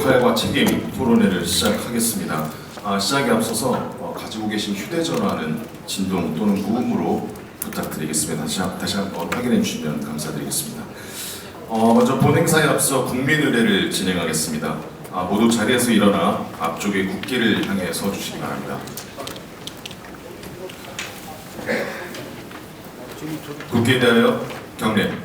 역할과 책임 토론회를 시작하겠습니다. 시작에 앞서서 가지고 계신 휴대전화는 진동 또는 무음으로 부탁드리겠습니다. 다시 한번 확인해 주시면 감사드리겠습니다. 먼저 본 행사에 앞서 국민의례를 진행하겠습니다. 모두 자리에서 일어나 앞쪽의 국기를 향해 서주시기 바랍니다. 국기에 대하여 경례.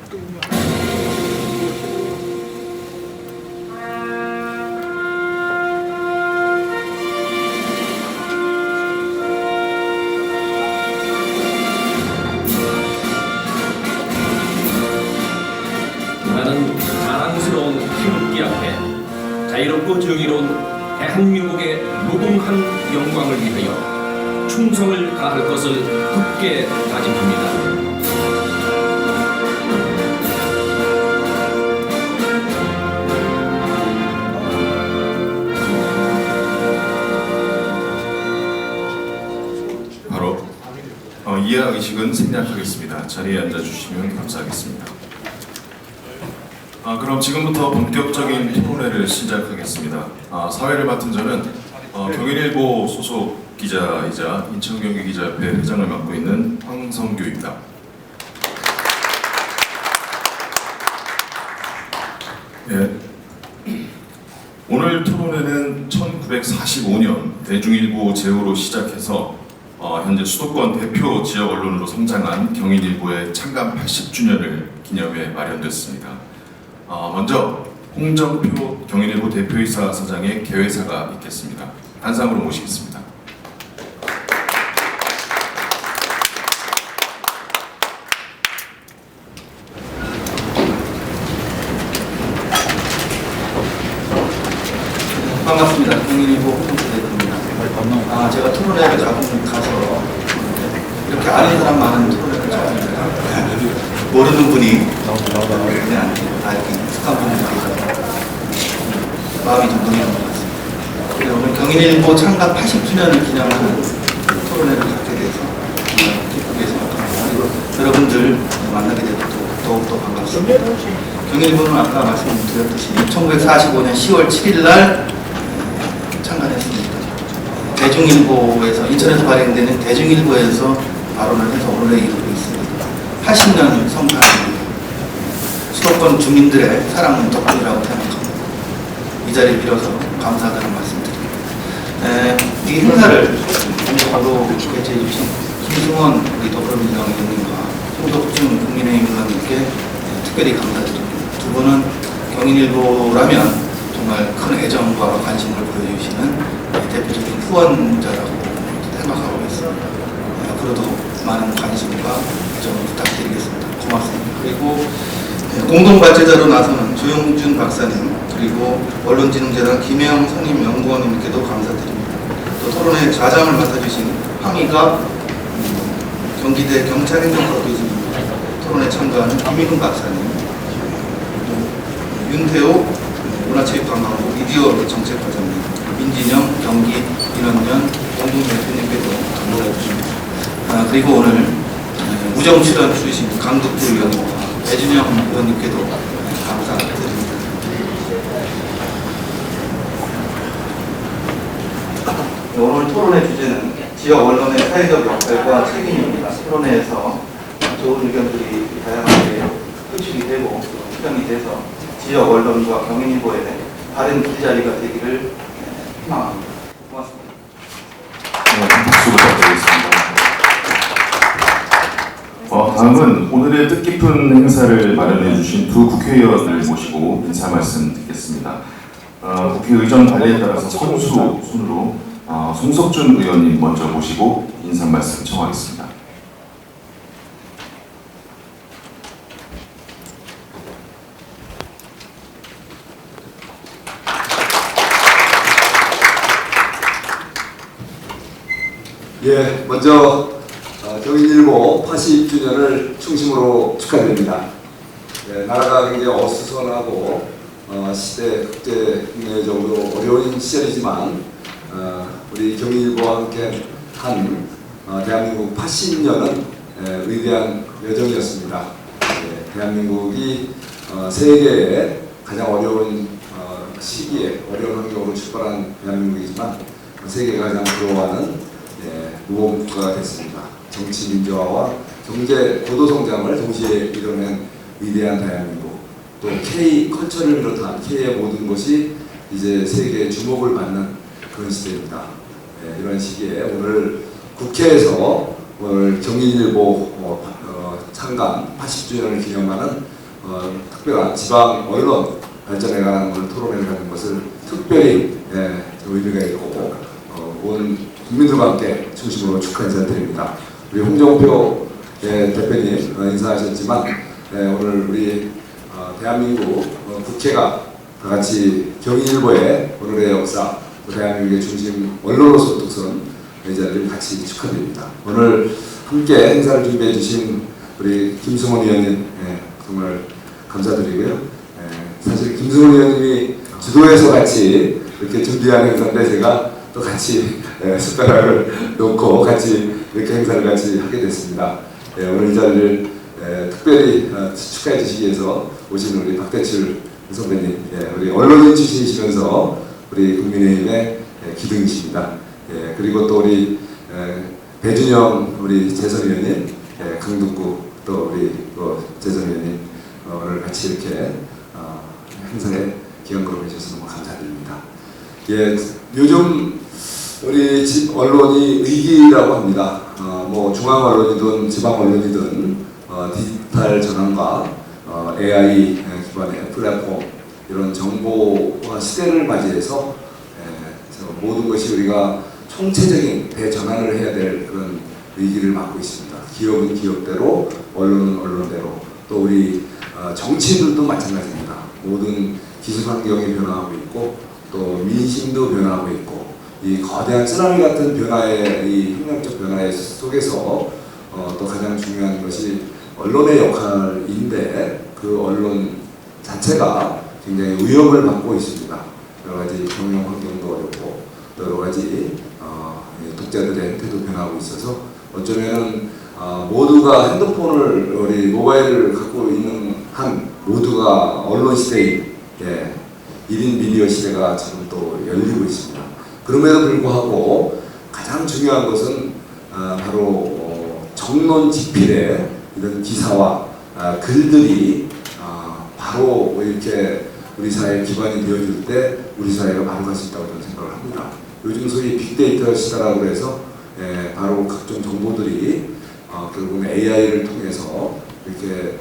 나는 자랑스러운 태극기 앞에 자유롭고 정의로운 대한민국의 무궁한 영광을 위하여 충성을 다할 것을 굳게 다짐합니다. 바로 이하 의식은 생략하겠습니다. 자리에 앉아주시면 감사하겠습니다. 그럼 지금부터 본격적인 토론회를 시작하겠습니다. 사회를 맡은 저는 경인일보 소속 기자이자 인천경기기자협회 회장을 맡고 있는 황성규입니다. 네. 오늘 토론회는 1945년 대중일보 제후로 시작해서 현재 수도권 대표 지역 언론으로 성장한 경인일보의 창간 80주년을 기념해 마련됐습니다. 먼저 홍정표 경인일보 대표이사 사장의 개회사가 있겠습니다. 단상으로 모시겠습니다. 반갑습니다. 경인일보 홍정표 대표입니다. 제가 토론회를 가끔 가서 이렇게 아는 사람 많은 토론회를 처음입니다. 모르는 분이 그냥 다 이렇게 익숙한 분들이 있어서 마음이 좀 놓이는 것 같습니다. 그래서 오늘 경인일보 창간 80주년을 기념하는 토론회를 갖게 돼서 기쁘게 생각합니다. 그리고 여러분들 만나게 돼서 더욱더 반갑습니다. 경인일보는 아까 말씀드렸듯이 1945년 10월 7일 날 창간했습니다. 대중일보에서, 인천에서 발행되는 대중일보에서 발언을 해서 오늘에 이르고 있습니다. 80년 성사입니다. 수도권 주민들의 사랑 덕분이라고 생각합니다. 이 자리를 빌어서 감사하다는 말씀드립니다. 이 행사를 바로 개최해 주신 김승원 우리 더불어민주당 의원님과 송덕준 국민의힘 의원님께 특별히 감사드립니다. 두 분은 경인일보라면 정말 큰 애정과 관심을 보여주시는 대표적인 후원자라고 생각하고 있습니다. 앞으로도 많은 관심과 애정을 부탁드리겠습니다. 고맙습니다. 그리고 공동발제자로 나서는 조용준 박사님, 그리고 언론진흥재단 김혜영 선임연구원님께도 감사드립니다. 또 토론회 좌장을 맡아주신 황희가 경기대 경찰행정과 교수입니다. 토론에 참가하는 김희근 박사님, 윤태호 문화체육관광부 미디어 정책과장님, 민진영 경기 인원연 공동대표님께도 감사드립니다. 그리고 오늘 우정 출연 주신 강덕구 의원과 배준영 의원님께도 감사드립니다. 오늘 토론의 주제는 지역 언론의 사회적 역할과 책임입니다. 토론회에서 좋은 의견들이 다양하게 표출이 되고 수정이 돼서 지역 언론과 경인일보의 다른 길자리가 되기를 희망합니다. 고맙습니다. 박수 부탁드리겠습니다. 다음은 오늘의 뜻깊은 행사를 마련해 주신 두 국회의원을 모시고 인사 말씀 듣겠습니다. 국회 의정 관리에 따라서 선수 순으로 송석준 의원님 먼저 모시고 인사 말씀 청하겠습니다. 예, 먼저 경인일보 80주년을 충심으로 축하드립니다. 예, 나라가 굉장히 어수선하고 시대 국제적으로 어려운 시절이지만 우리 경인일보와 함께 한 대한민국 80년은 위대한 여정이었습니다. 예, 대한민국이 세계의 가장 어려운 시기에 어려운 환경으로 출발한 대한민국이지만 세계가 가장 부러워하는 모범 국가가 됐습니다. 정치 민주화와 경제 고도 성장을 동시에 이뤄낸 위대한 대한민국, 또 K 컬처를 비롯한 K의 모든 것이 이제 세계의 주목을 받는 그런 시대입니다. 이런 시기에 오늘 국회에서 오늘 경인일보 창간 80주년을 기념하는 특별한 지방 언론 발전에 관한 오늘 토론회를 하는 것을 특별히 의미가 있고 온 국민들과 함께 중심으로 축하 인사드립니다. 우리 홍정표 대표님 인사하셨지만 오늘 우리 대한민국 국회가 다 같이 경인일보의 오늘의 역사, 대한민국의 중심 언론으로서 독선 이 자리를 같이 축하드립니다. 오늘 함께 행사를 준비해 주신 우리 김승원 의원님 정말 감사드리고요. 사실 김승원 의원님이 주도해서 같이 이렇게 준비한 행사인데 제가 또 같이 숟가락을 놓고 같이 이렇게 행사를 같이 하게 됐습니다. 오늘 이 자리를 특별히 축하해 주시기 위해서 오신 우리 박대출 선배님, 우리 언론인 출신이시면서 우리 국민의힘의 기둥이십니다. 그리고 또 우리 배준영 우리 재선위원님, 강북구 또 우리 재선위원님 오늘 같이 이렇게 행사에 기여하고 계셔서 너무 감사드립니다. 요즘 우리 언론이 위기라고 합니다. 뭐 중앙 언론이든 지방 언론이든 디지털 전환과 AI 기반의 플랫폼 이런 정보화 시대를 맞이해서 모든 것이 우리가 총체적인 대전환을 해야 될 그런 위기를 맞고 있습니다. 기업은 기업대로, 언론은 언론대로, 또 우리 정치인들도 마찬가지입니다. 모든 기술 환경이 변화하고 있고, 또 민심도 변화하고 있고, 이 거대한 쓰나미 같은 변화의 이 혁명적 변화의 속에서 또 가장 중요한 것이 언론의 역할인데 그 언론 자체가 굉장히 위협을 받고 있습니다. 여러 가지 경영 환경도 어렵고 또 여러 가지 독자들의 행태도 변하고 있어서 어쩌면 모두가 핸드폰을 우리 모바일을 갖고 있는 한 모두가 언론 시대인 1인 미디어 시대가 지금 또 열리고 있습니다. 그럼에도 불구하고 가장 중요한 것은 바로 정론지필의 이런 기사와 글들이 바로 이렇게 우리 사회의 기반이 되어줄 때 우리 사회가 바로 갈 수 있다고 저는 생각을 합니다. 요즘 소위 빅데이터 시대라고 해서 바로 각종 정보들이 결국은 AI를 통해서 이렇게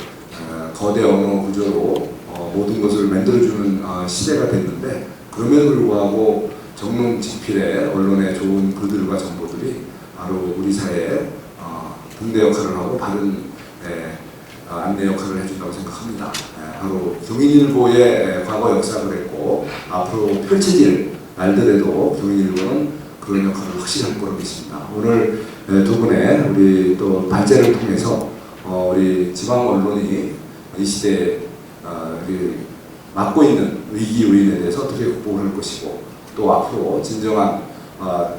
거대 언어 구조로 모든 것을 만들어주는 시대가 됐는데 그럼에도 불구하고 정론지필의 언론의 좋은 글들과 정보들이 바로 우리 사회에 등대 역할을 하고 바른 안내 역할을 해준다고 생각합니다. 바로 경인일보의 과거 역사가 그랬고 앞으로 펼쳐질 날들에도 경인일보는 그런 역할을 확실히 할 거라고 믿습니다. 오늘 두 분의 우리 또 발제를 통해서 우리 지방 언론이 이 시대에 맡고 있는 위기 요인에 대해서 어떻게 극복을 할 것이고 또 앞으로 진정한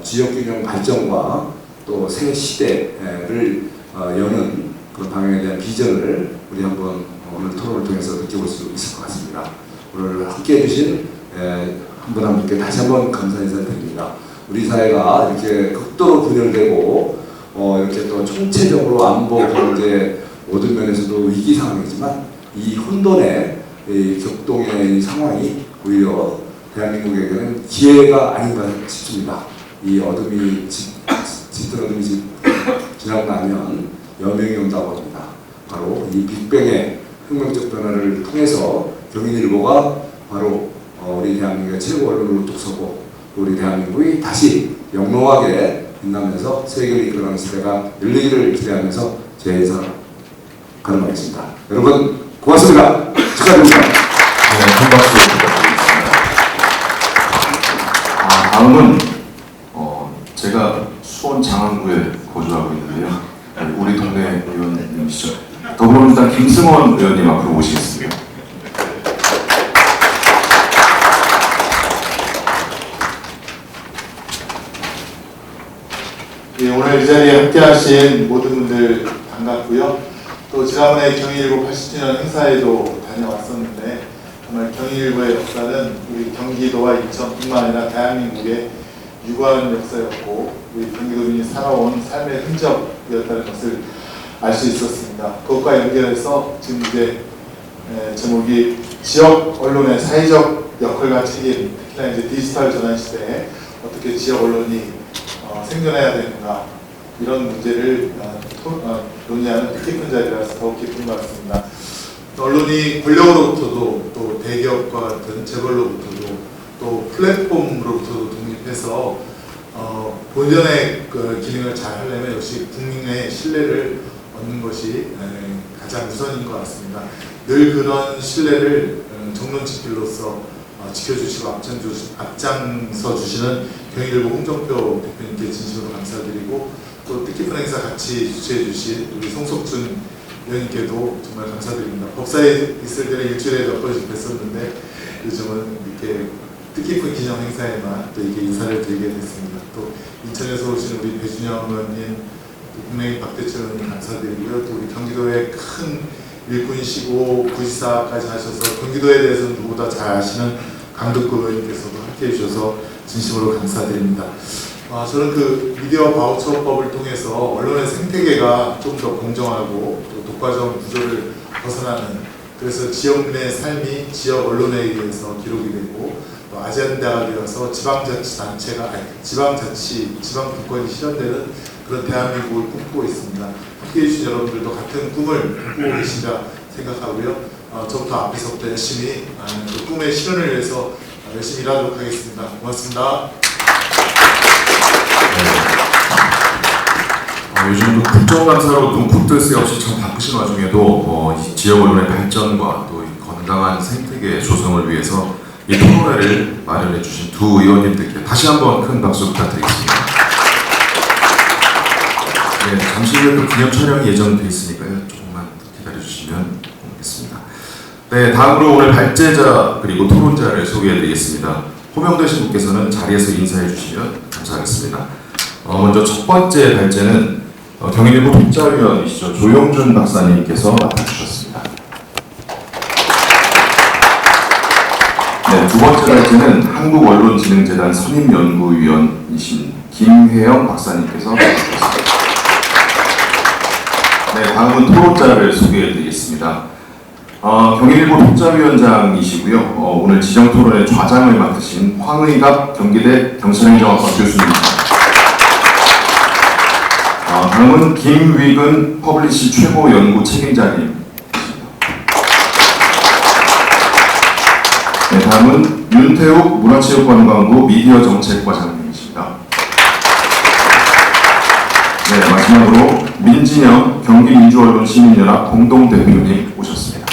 지역균형 발전과 또 새 시대를 여는 그런 방향에 대한 비전을 우리 한번 오늘 토론을 통해서 느껴볼 수 있을 것 같습니다. 오늘 함께해 주신 한 분 한 분께 다시 한번 감사 인사드립니다. 우리 사회가 이렇게 극도로 분열되고 이렇게 또 총체적으로 안보, 경제 모든 면에서도 위기 상황이지만 이 혼돈의 이 격동의 이 상황이 오히려 대한민국에게는 기회가 아닌가 싶습니다. 이 어둠이 짙은 어둠이 지나고 나면 여명이 온다고 합니다. 바로 이 빅뱅의 혁명적 변화를 통해서 경인일보가 바로 우리 대한민국의 최고 언론으로 뚝 서고 우리 대한민국이 다시 영롱하게 빛나면서 세계를 이끌어가는 시대가 열리기를 기대하면서 제 인사 가름하겠습니다. 여러분 고맙습니다. 축하드립니다. 큰 박수 부탁드리겠습니다. 다음은 제가 수원 장안구에 거주하고 있는데요. 우리 동네 의원님이시죠. 더불어민주당 김승원 의원님 앞으로 모시겠습니다. 오늘 이 자리에 함께하신 모든 분들 반갑고요. 또 지난번에 경인일보 80주년 행사에도 다녀왔었는데 정말 경인일보의 역사는 우리 경기도와 인천뿐만 아니라 대한민국의 유구한 역사였고 우리 경기도민이 살아온 삶의 흔적이었다는 것을 알 수 있었습니다. 그것과 연결해서 지금 이제 제목이 지역 언론의 사회적 역할과 책임, 특히나 이제 디지털 전환 시대에 어떻게 지역 언론이 생존해야 되는가 이런 문제를 논의하는 뜻깊은 자리라서 더욱 기쁜 것 같습니다. 언론이 권력으로부터도 또 대기업과 같은 재벌로부터도 또 플랫폼으로부터도 독립해서 본연의 그 기능을 잘 하려면 역시 국민의 신뢰를 얻는 것이 가장 우선인 것 같습니다. 늘 그런 신뢰를 정론 지필로서 지켜주시고 앞장서 주시는 경인일보 홍정표 대표님께 진심으로 감사드리고 또 뜻깊은 행사 같이 주최해 주신 우리 송석준 위원님께도 정말 감사드립니다. 법사에 있을 때는 일주일에 몇 번씩 뵀었는데 요즘은 이렇게 뜻깊은 기념 행사에만 또 이렇게 인사를 드리게 됐습니다. 또 인천에서 오신 우리 배준영 의원님, 국민의힘 박대철 의원님 감사드리고요. 또 우리 경기도의 큰 일꾼이시고 구지사까지 하셔서 경기도에 대해서는 누구보다 잘 아시는 강덕구 의원님께서도 함께해 주셔서 진심으로 감사드립니다. 저는 그 미디어 바우처법을 통해서 언론의 생태계가 좀 더 공정하고 또 독과점 구조를 벗어나는, 그래서 지역민의 삶이 지역 언론에 의해서 기록이 되고 또 아젠다가 되어서 지방자치단체가 지방분권이 실현되는 그런 대한민국을 꿈꾸고 있습니다. 함께해 주신 여러분들도 같은 꿈을 꾸고 계신가 생각하고요. 저부터 앞에서부터 열심히 그 꿈의 실현을 위해서 열심히 일하도록 하겠습니다. 고맙습니다. 요즘 국정감사로 눈코 뜰 새 없이 참 바쁘신 와중에도 이 지역 언론의 발전과 또 이 건강한 생태계 조성을 위해서 이 토론회를 마련해 주신 두 의원님들께 다시 한번 큰 박수 부탁드리겠습니다. 네, 잠시 후에 또 기념 촬영이 예정돼 있으니까요. 조금만 기다려 주시면 고맙겠습니다. 네, 다음으로 오늘 발제자 그리고 토론자를 소개해 드리겠습니다. 호명되신 분께서는 자리에서 인사해 주시면 감사하겠습니다. 먼저 첫 번째 발제는 경인일보 독자위원이시죠. 조용준 박사님께서 맡아주셨습니다. 네, 두 번째 발제는 한국언론진흥재단 선임연구위원이신 김혜영 박사님께서 맡아주셨습니다. 네, 다음은 토론자를 소개해 드리겠습니다. 경인일보 독자위원장이시고요. 오늘 지정토론의 좌장을 맡으신 황의갑 경기대 경찰행정학과 교수님입니다. 다음은 김위근 퍼블리시 최고 연구 책임자님. 네, 다음은 윤태욱 문화체육관광부 미디어정책과장님이십니다. 네, 마지막으로 민진영 경기민주언론시민연합 공동대표님 오셨습니다.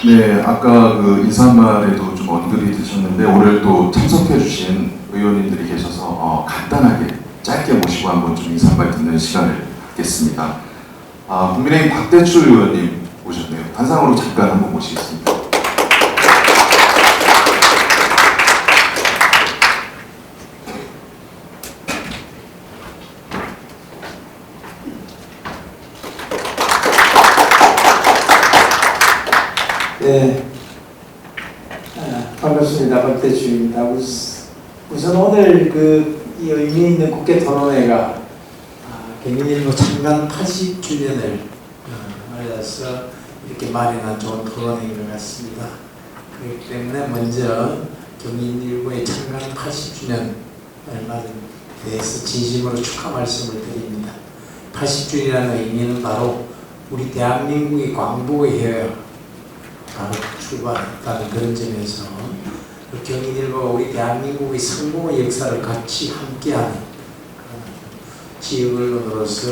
네, 아까 그 인사말에도 좀 언급이 되셨는데 오늘 또 참석해주신 의원님들이 계셔서 간단하게 짧게 모시고 한번 좀 인사말 듣는 시간을 갖겠습니다. 국민의힘 박대출 의원님 오셨네요. 단상으로 잠깐 한번 모시겠습니다. 네, 반갑습니다. 박대출입니다. 우선 오늘 이 의미 있는 국회 토론회가 경인일보 창간 80주년을 맞아서 이렇게 마련한 좋은 토론회인 것 같습니다. 그렇기 때문에 먼저 경인일보의 창간 80주년을 맞은 데에서 진심으로 축하 말씀을 드립니다. 80주년이라는 의미는 바로 우리 대한민국의 광복의 해외 바로 출발했다는 그런 점에서 경인일보가 우리 대한민국의 성공의 역사를 같이 함께하는 지역 언론으로서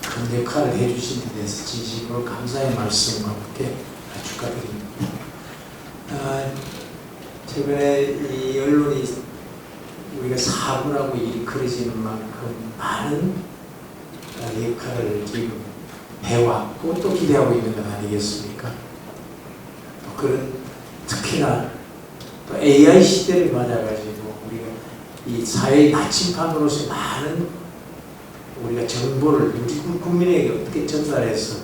큰 역할을 해주신 데 대해서 진심으로 감사의 말씀과 함께 축하드립니다. 최근에 이 언론이 우리가 사고라고 일컬어지는 만큼 많은 역할을 지금 해왔고 또 기대하고 있는 것 아니겠습니까? 그런 특히나 또 AI 시대를 맞아가지고 우리가 이 사회의 나침판으로서 많은 우리가 정보를 우리 국민에게 어떻게 전달해서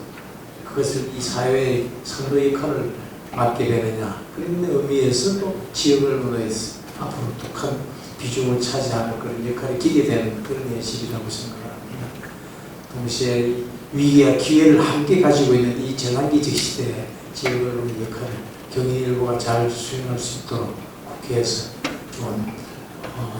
그것을 이 사회의 선도 역할을 맡게 되느냐 그런 의미에서 또 지역 언론에서 앞으로 독한 비중을 차지하는 그런 역할이 기대되는 그런 예식이라고 생각합니다. 동시에 위기와 기회를 함께 가지고 있는 이 전환기적 시대에 지역 언론의 역할을 경인일보가 잘 수행할 수 있도록 국회에서 좀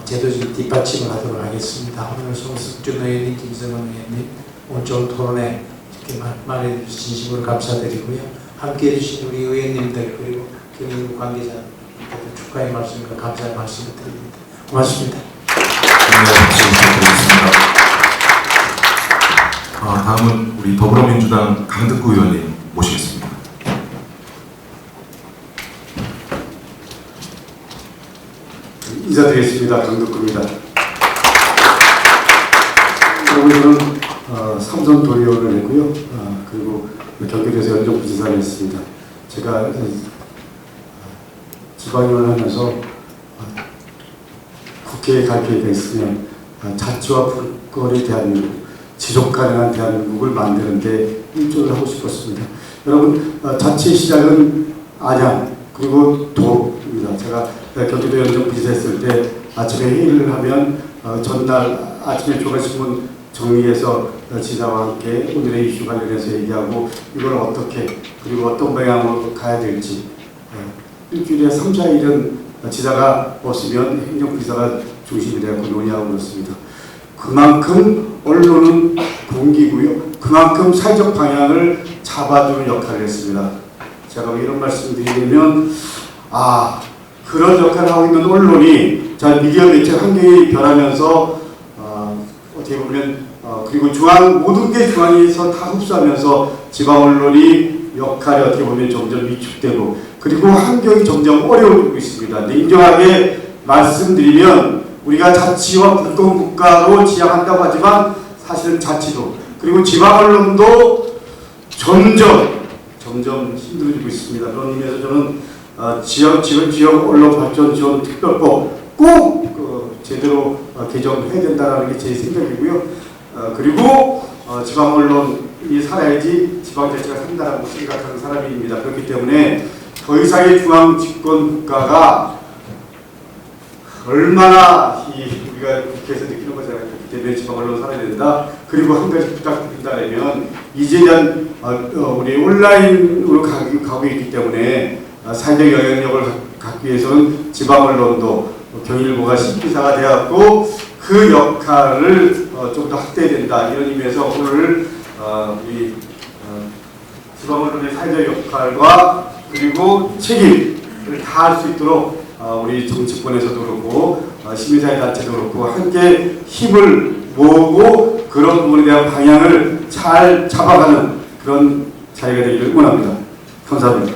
제도적인 뒷받침을 하도록 하겠습니다. 오늘 송석준 의원님, 김성원 의원님 오늘 좋은 토론에 이렇게 말해 주셔서 진심으로 감사드리고요. 함께해 주신 우리 의원님들 그리고 경인일보 관계자님께도 축하의 말씀과 감사의 말씀을 드립니다. 고맙습니다. 네, 박수 부탁드리겠습니다. 다음은 우리 더불어민주당 강득구 의원님 모시겠습니다. 인사드리겠습니다. 강덕구입니다. 오늘은 삼선 도의원을 했고요. 그리고 경기도에서 연정부지사를 했습니다. 제가 지방의원을 하면서 국회에 갈 기회가 있으면 자치와 불거리 대한민국, 지속가능한 대한민국을 만드는 데 일조를 하고 싶었습니다. 여러분, 자치 시작은 안양 그리고 도입니다. 제가 경기도 연정부지사 했을 때 아침에 회의를 하면 전날 아침에 조간신문 정리해서 지사와 함께 오늘의 이슈 관련해서 얘기하고 이걸 어떻게 그리고 어떤 방향으로 가야 될지 일주일에 3, 4일은 지사가 없으면 행정부지사가 중심이 되고 논의하고 그렇습니다. 그만큼 언론은 공기고요. 그만큼 사회적 방향을 잡아주는 역할을 했습니다. 제가 이런 말씀 드리면 그런 역할을 하고 있는 언론이 미디어 매체 환경이 변하면서 어떻게 보면 그리고 모든 게 중앙에서 다 흡수하면서 지방 언론이 역할이 어떻게 보면 점점 위축되고 그리고 환경이 점점 어려워지고 있습니다. 근데 인정하게 말씀드리면 우리가 자치와 불공 국가로 지향한다고 하지만 사실은 자치도 그리고 지방 언론도 점점 힘들어지고 있습니다. 그런 의미에서 저는 지역 언론 발전 지원 특별법 꼭 제대로 개정해야 된다는 게 제 생각이고요. 그리고 지방 언론이 살아야지 지방 자치가 산다라고 생각하는 사람입니다. 그렇기 때문에 더 이상의 중앙 집권 국가가 얼마나 우리가 국회에서 느끼는 거잖아요. 그렇기 때문에 지방 언론 살아야 된다. 그리고 한 가지 부탁드린다면 이제 대한 우리 온라인으로 가고 있기 때문에 사회적 영향력을 갖기 위해서는 지방 언론도 경일보가 신기사가 되었고 그 역할을 좀 더 확대해야 된다. 이런 의미에서 오늘 우리 지방 언론의 사회적 역할과 그리고 책임을 다 할 수 있도록 우리 정치권에서도 그렇고 시민사회 단체도 그렇고 함께 힘을 모으고 그런 부분에 대한 방향을 잘 잡아가는 그런 자리가 되기를 원합니다. 감사합니다.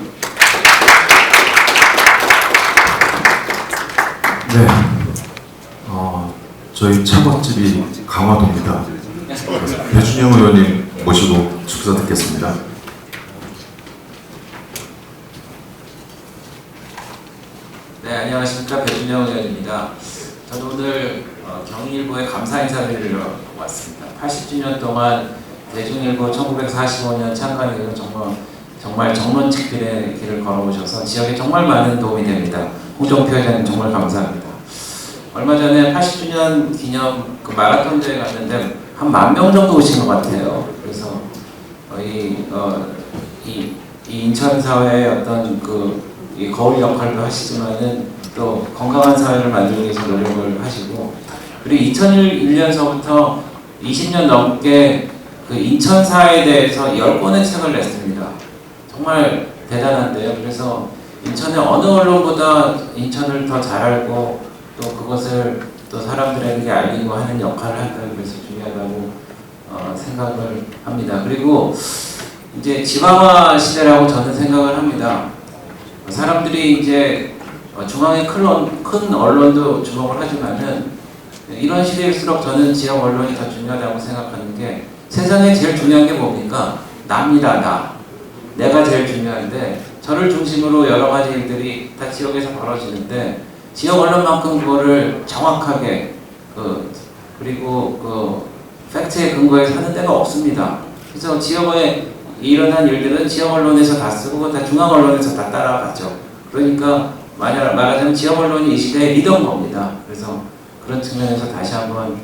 네, 저희 차밥집이 강화도입니다. 배준영 의원님 모시고 축사 듣겠습니다. 네, 안녕하십니까. 배준영 의원입니다. 저는 오늘 경인일보에 감사 인사를 드리러 왔습니다. 80주년 동안 대중일보 1945년 창간이고 정말 정론직필의 길을 걸어오셔서 지역에 정말 많은 도움이 됩니다. 홍정표 회장님 정말 감사합니다. 얼마 전에 80주년 기념 그 마라톤 대회 갔는데 한 10,000명 정도 오신 것 같아요. 그래서 이 인천 사회의 어떤 이 거울 역할도 하시지만은 또 건강한 사회를 만들기 위해서 노력을 하시고 그리고 2001년서부터 20년 넘게 그 인천 사회에 대해서 10권의 책을 냈습니다. 정말 대단한데요. 그래서 인천의 어느 언론보다 인천을 더 잘 알고 또 그것을 또 사람들에게 알리고 하는 역할을 한다는 것이 중요하다고 생각을 합니다. 그리고 이제 지방화 시대라고 저는 생각을 합니다. 사람들이 이제 중앙의 큰 언론도 주목을 하지만은 이런 시대일수록 저는 지역 언론이 더 중요하다고 생각하는 게 세상에 제일 중요한 게 뭡니까? 나입니다. 내가 제일 중요한데 저를 중심으로 여러 가지 일들이 다 지역에서 벌어지는데 지역 언론만큼 그거를 정확하게 그리고 팩트에 근거해서 하는 데가 없습니다. 그래서 지역의 일어난 일들은 지역 언론에서 다 쓰고 다 중앙 언론에서 다 따라가죠. 그러니까 말하자면 지역 언론이 이 시대의 리더인 겁니다. 그래서 그런 측면에서 다시 한번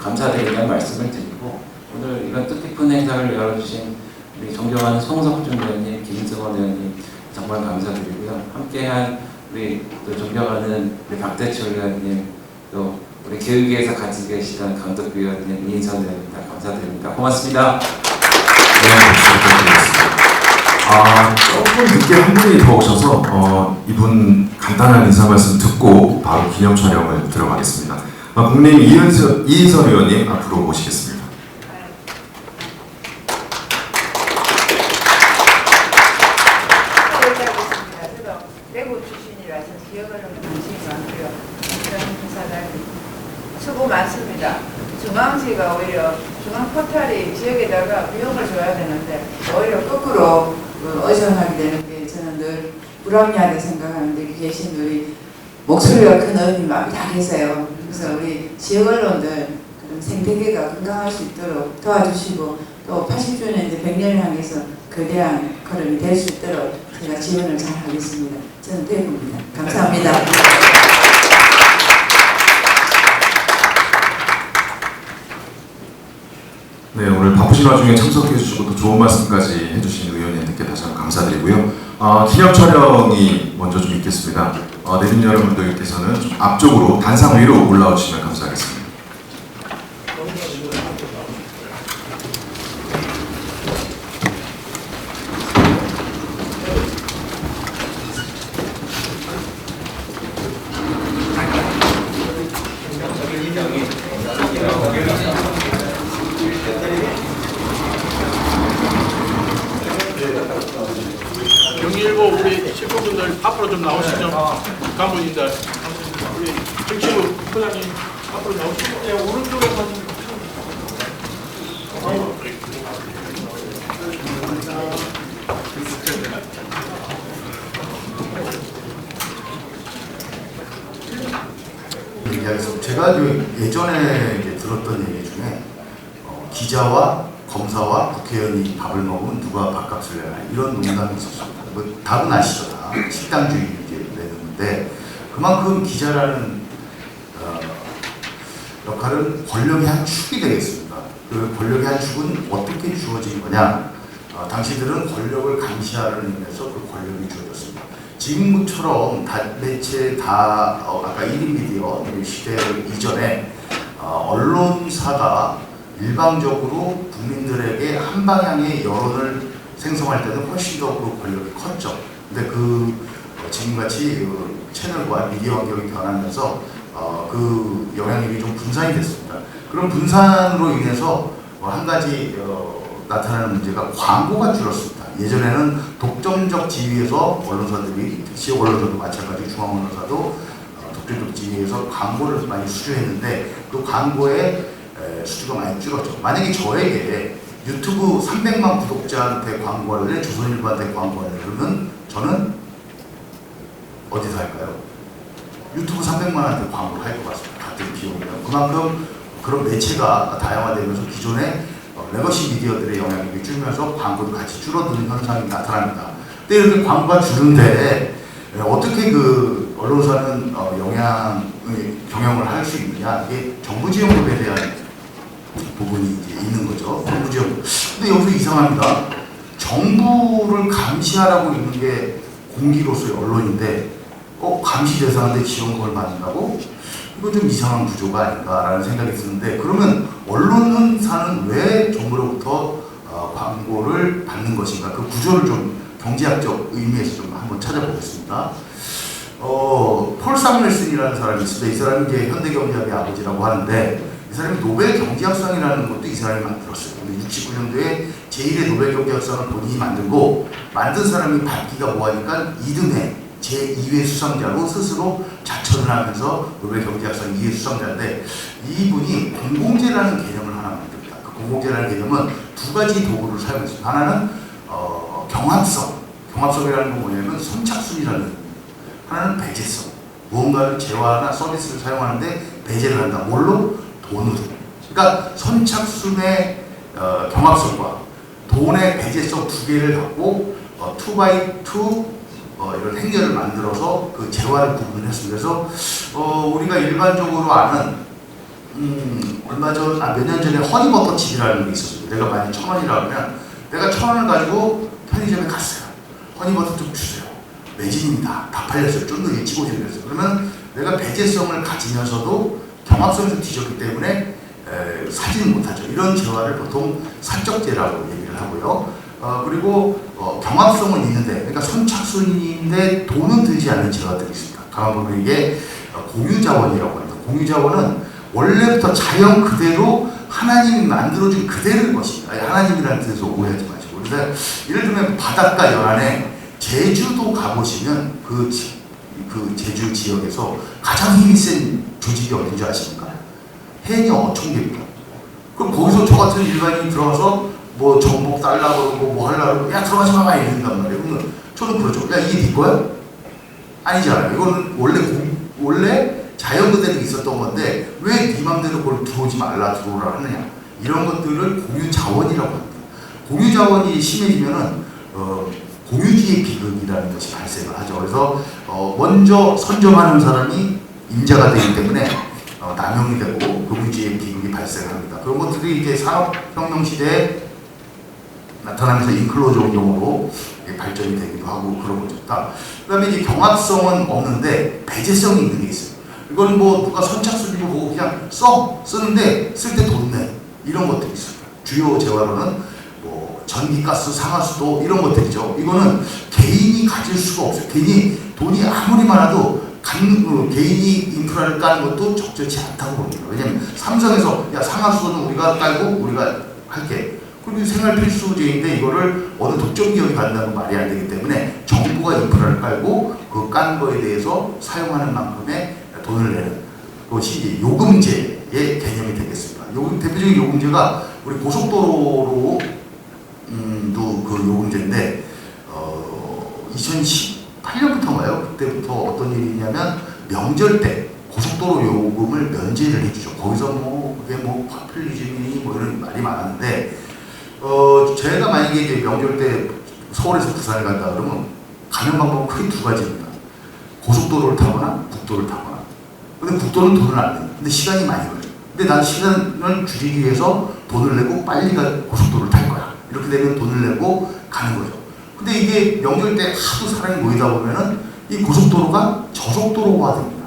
감사드린다는 말씀을 드리고 오늘 이런 뜻깊은 행사를 열어주신 우리 존경하는 송석준 의원님, 김승원 의원님 정말 감사드리고요. 함께한 우리 또 존경하는 우리 박대철 의원님, 또 우리 교육위에서 같이 계시던 강덕규 의원님, 이인선 의원님 다 감사드립니다. 고맙습니다. 네, 조금 늦게 한 분이 더 오셔서 이분 간단한 인사 말씀 듣고 바로 기념 촬영을 들어가겠습니다. 국민의힘 이인선 의원님 앞으로 모시겠습니다. 대구 출신이라서 지역으로는 관심이 많고요. 그런 행사들 수고 많습니다. 중앙시가 오히려 중앙 포탈이 지역에다가 비용을 줘야 되는데 오히려 거꾸로 의존하게 되는 게 저는 늘 불합리하게 생각하는데 여기 계신 우리 목소리가 큰 의원님 많이 다 계세요. 그래서 우리 지역 언론들 그런 생태계가 건강할 수 있도록 도와주시고 또 80주년인데 100년을 향해서 거대한 걸음이 될 수 있도록 제가 지원을 잘 하겠습니다. 저는 대구입니다. 감사합니다. 네, 오늘 바쁘신 와중에 참석해 주시고 또 좋은 말씀까지 해주신 의원님들께 다시 한번 감사드리고요. 기념 촬영이 먼저 좀 있겠습니다. 내빈 여러분들께서는 좀 앞쪽으로 단상 위로 올라와 주시면 감사하겠습니다. 경일고 우리 식구분들 앞으로 좀 나오시죠. 간부님들 우리 정치부 부장님 앞으로 나오시죠. 네, 오른쪽에 사진. 얘기하겠습니다. 제가 예전에 들었던 얘기 중에 기자와 검사와 국회의원이 밥을 먹으면 누가 밥값을 내나 이런 농담이 있었습니다. 뭐 답은 아시죠? 다 식당주의 내는데 그만큼 기자라는 역할은 권력의 한 축이 되겠습니다. 그 권력의 한 축은 어떻게 주어진 거냐? 당시들은 권력을 감시하는 의미에서 그 권력이 주어졌습니다. 지금처럼 매체 아까 1인 미디어 시대 이전에 언론사가 일방적으로 국민들에게 한 방향의 여론을 생성할 때는 훨씬 더 그 권력이 컸죠. 근데 지금같이 채널과 미디어 환경이 변하면서 그 영향력이 좀 분산이 됐습니다. 그런 분산으로 인해서 한 가지 나타나는 문제가 광고가 줄었습니다. 예전에는 독점적 지위에서 언론사들이 지역 언론사도 마찬가지 중앙 언론사도 독점적 지위에서 광고를 많이 수주했는데 그 광고의 수주가 많이 줄었죠. 만약에 저에게 유튜브 300만 구독자한테 광고할래, 조선일보한테 광고할래 그러면 저는 어디서 할까요? 유튜브 300만한테 광고를 할 것 같습니다. 같은 비용이면. 그만큼 그런 매체가 다양화되면서 기존의 레거시 미디어들의 영향력이 줄면서 광고도 같이 줄어드는 현상이 나타납니다. 근데 이렇게 광고가 줄는데 어떻게 그 언론사는 경영을 할 수 있느냐? 이게 정부 지원금에 대한 부분이 이제 있는 거죠. 정부 지원금. 근데 여기서 이상합니다. 정부를 감시하라고 있는 게 공기로서의 언론인데 감시 대상인데 지원금을 받는다고? 이건 좀 이상한 구조가 아닌가라는 생각이 드는데 그러면 언론사는 왜 정부로부터 광고를 받는 것인가? 그 구조를 좀 경제학적 의미에서 좀 한번 찾아보겠습니다. 폴 삼멜슨이라는 사람이 있습니다. 이 사람이 이제 현대경제학의 아버지라고 하는데 이 사람이 노벨 경제학상이라는 것도 이 사람이 만들었어요. 근데 69년도에 제1회 노벨 경제학상을 본인이 만들고 만든 사람이 받기가 뭐하니까 2등회 제2회 수상자로 스스로 자처를 하면서 노벨 경제학상 2회 수상자인데 이분이 공공재라는 개념을 하나 만듭니다. 그 공공재라는 개념은 두 가지 도구를 사용했습니다. 하나는 경합성이라는 건 뭐냐면 선착순이라는 의미입니다. 하나는 배제성. 무언가를 재화나 서비스를 사용하는데 배제를 한다. 뭘로? 돈으로. 그러니까 선착순의 경합성과 돈의 배제성 두 개를 갖고 2x2 이런 행렬을 만들어서 그 재화를 구분을 했습니다. 그래서 우리가 일반적으로 아는 얼마 전, 몇 년 전에 허니버터칩이라는 게 있었어요. 내가 만약 1,000원이라고 하면 내가 1,000원을 가지고 편의점에 갔어요. 허니버터 좀 주세요. 매진입니다. 다 팔렸어요. 쫀득이 치고지를 했어요. 그러면 내가 배제성을 가지면서도 경합성에서 뒤졌기 때문에 사지는 못하죠. 이런 재화를 보통 사적재라고 얘기를 하고요. 그리고 경합성은 있는데, 그러니까 선착순인데 돈은 들지 않는 재화들이 있습니다. 가만 보면 이게 공유자원이라고 합니다. 공유자원은 원래부터 자연 그대로 하나님이 만들어준 그대로의 것입니다. 하나님이라는 뜻에서 오해하지 마시고. 그래서 예를 들면 바닷가 연안에 제주도 가보시면 그 제주 지역에서 가장 힘이 센 조직이 어딘지 아십니까? 해녀 어촌계입니다. 그럼 거기서 저 같은 일반인이 들어가서 뭐 정복 달라고 그러고 뭐 하려고 그러고 야 들어가지 마봐 이런단 말이에요. 그러면 저는 그러죠. 야 이게 네 거야? 아니잖아요. 이거는 원래 자연 그대로 있었던 건데 왜 네 맘대로 그걸 들어오지 말라 들어오라 하느냐. 이런 것들을 공유자원이라고 합니다. 공유자원이 심해지면은 공유지의 비극이라는 것이 발생을 하죠. 그래서 먼저 선점하는 사람이 임자가 되기 때문에 남용이 되고 공유지의 비극이 발생합니다. 그런 것들이 이제 산업혁명 시대에 나타나면서 인클로저 운동으로 발전이 되기도 하고 그런 거죠. 그 다음에 이제 경합성은 없는데 배제성이 있는 게 있어요. 이건 뭐 누가 선착순이고 뭐 그냥 쓰는데 쓸 때 돈 내. 이런 것들이 있어요. 주요 재화로는 뭐 전기가스, 상하수도 이런 것들이죠. 이거는 개인이 가질 수가 없어요. 괜히 돈이 아무리 많아도 개인이 인프라를 까는 것도 적절치 않다고 봅니다. 왜냐하면 삼성에서 야 상하수도는 우리가 깔고 우리가 할게. 그리고 생활 필수제인데 이거를 어느 특정 기업이 간다는 말이 안 되기 때문에 정부가 인프라를 깔고 그 깐 거에 대해서 사용하는 만큼의 돈을 내는 것이 요금제의 개념이 되겠습니다. 대표적인 요금제가 우리 고속도로로 그 요금제인데 2018년부터인가요? 그때부터 어떤 일이 있냐면 명절 때 고속도로 요금을 면제를 해주죠. 거기서 그게 파퓰리즘이 이런 말이 많았는데 제가 만약에 이제 명절 때 서울에서 부산을 간다 그러면 가는 방법은 크게 두 가지입니다. 고속도로를 타거나 국도를 타거나. 근데 국도는 돈을 안 내요. 근데 시간이 많이 걸려요. 근데 난 시간을 줄이기 위해서 돈을 내고 빨리 고속도로를 탈 거야. 이렇게 되면 돈을 내고 가는 거죠. 근데 이게 명절 때 하도 사람이 모이다 보면은 이 고속도로가 저속도로화 됩니다.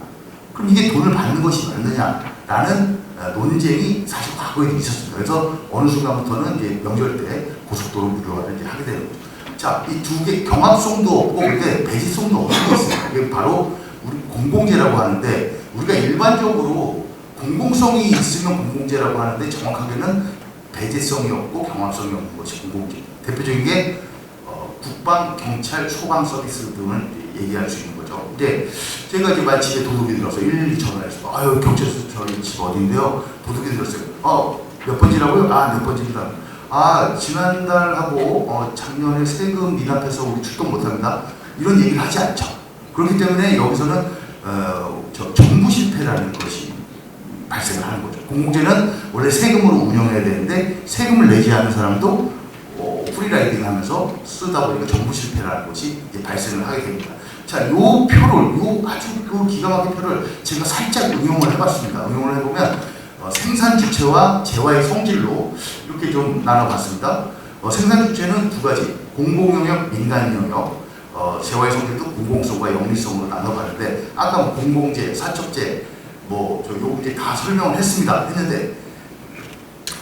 그럼 이게 돈을 받는 것이 맞느냐라는 논쟁이 사실 과거에도 있었습니다. 그래서 어느 순간부터는 이제 명절 때 고속도로 무료화를 이제 하게 되는 거죠. 자, 이 두 개 경합성도 없고 근데 배지성도 없는 게 있습니다. 이게 바로 우리 공공재라고 하는데 우리가 일반적으로 공공성이 있으면 공공재라고 하는데 정확하게는 배제성이 없고 경합성이 없는 것이 공공재입니다. 대표적인 게 국방, 경찰, 소방 서비스 등을 얘기할 수 있는 거죠. 근데 제가 이제 집에 도둑이 들어서 112 전화해서 아유 경찰서 저희 집 어딘데요? 도둑이 들었어요. 몇 번지라고요? 몇 번지입니다. 지난달하고 작년에 세금 미납해서 우리 출동 못합니다. 이런 얘기를 하지 않죠. 그렇기 때문에 여기서는 정부 실패라는 것이 발생을 하는 거죠. 공공재는 원래 세금으로 운영해야 되는데 세금을 내지 않는 사람도 프리라이딩 하면서 쓰다 보니까 정부 실패라는 것이 이제 발생을 하게 됩니다. 자, 요 표를, 아주 기가 막힌 표를 제가 살짝 응용을 해봤습니다. 응용을 해보면 생산 주체와 재화의 성질로 이렇게 좀 나눠봤습니다. 생산 주체는 두 가지, 공공 영역, 민간 영역, 재화의 성질도 공공성과 영리성으로 나눠봤는데 아까 공공재, 사적재, 요금제 다 설명을 했는데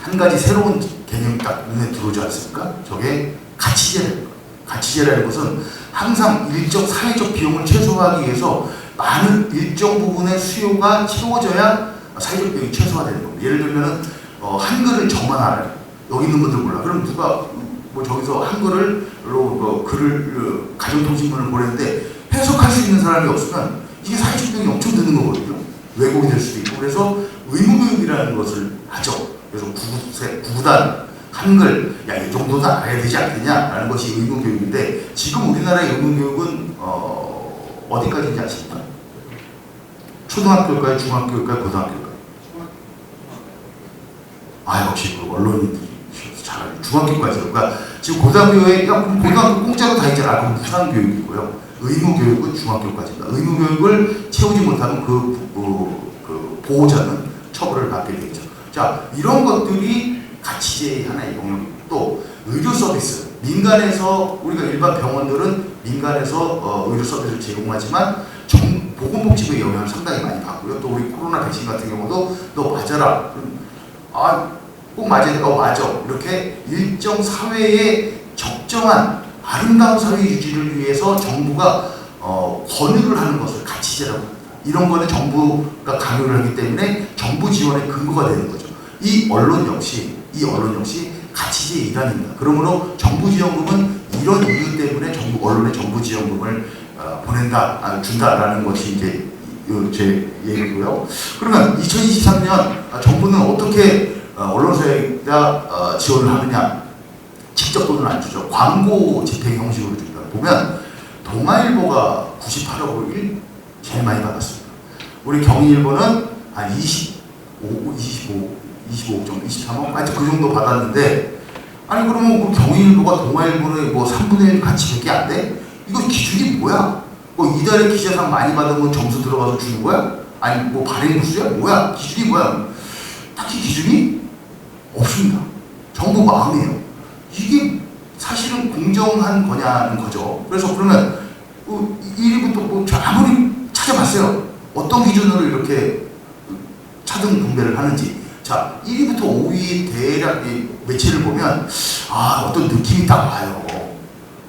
한 가지 새로운 개념이 딱 눈에 들어오지 않습니까? 저게 가치재랍니다. 가치재라는 것은 항상 일정 사회적 비용을 최소화하기 위해서 많은 일정 부분의 수요가 채워져야 사회적 비용이 최소화되는 겁니다. 예를 들면 한글을 저만 알아요. 여기 있는 분들 몰라. 그럼 누가 저기서 한글로 글을 가정통신문을 보냈는데 해석할 수 있는 사람이 없으면 이게 사회적 비용이 엄청 드는 거거든요. 왜곡이 될 수도 있고. 그래서 의무교육이라는 것을 하죠. 그래서 구구단, 한글, 이 정도는 알아야 되지 않겠냐라는 것이 의무교육인데 지금 우리나라의 의무교육은 어디까지인지 아십니까? 초등학교일까요? 중학교일까요? 고등학교일까요? 역시 그 언론인들이 잘 중학교까지요. 그러니까 지금 고등학교에 고등학교 공짜로 다 있잖아. 그건 무상 교육이고요. 의무 교육은 중학교까지입니다. 의무 교육을 채우지 못하면 그 보호자는 처벌을 받게 되죠. 자, 이런 것들이 가치제의 하나의 영역이고 또 의료 서비스. 민간에서 우리가 일반 병원들은 민간에서 의료 서비스를 제공하지만 보건복지부의 영향을 상당히 많이 받고요. 또 우리 코로나 백신 같은 경우도 너 맞아라. 꼭 맞아야 돼. 맞아. 이렇게 일정 사회의 적정한 아름다운 사회 유지를 위해서 정부가 권유를 하는 것을 가치제라고 합니다. 이런 거는 정부가 강요를 하기 때문에 정부 지원의 근거가 되는 거죠. 이 언론 역시 가치제의 일환입니다. 그러므로 정부 지원금은 이런 이유 때문에 언론의 정부 지원금을 준다라는 것이 이제 제 얘기고요. 그러면 2023년 정부는 어떻게 언론사에다 지원을 하느냐? 직접 돈을 안 주죠. 광고 집행 형식으로 줍니다. 보면 동아일보가 98억을 제일 많이 받았습니다. 우리 경인일보는 한 25억 정도, 23억? 하여튼 그 정도 받았는데, 아니 그러면 우리 경인일보가 동아일보의 뭐 3분의 1 가치밖에 안 돼? 이거 기준이 뭐야? 뭐 이달에 기자상 많이 받으면 점수 들어가서 주는 거야? 아니 뭐 발행부수야? 뭐야? 기준이 뭐야? 딱히 기준이 없습니다. 정부 마음이에요. 이게 사실은 공정한 거냐는 거죠. 그래서 그러면 1위부터 아무리 찾아봤어요. 어떤 기준으로 이렇게 차등 분배를 하는지. 자, 1위부터 5위 대략 매체를 보면 어떤 느낌이 딱 와요.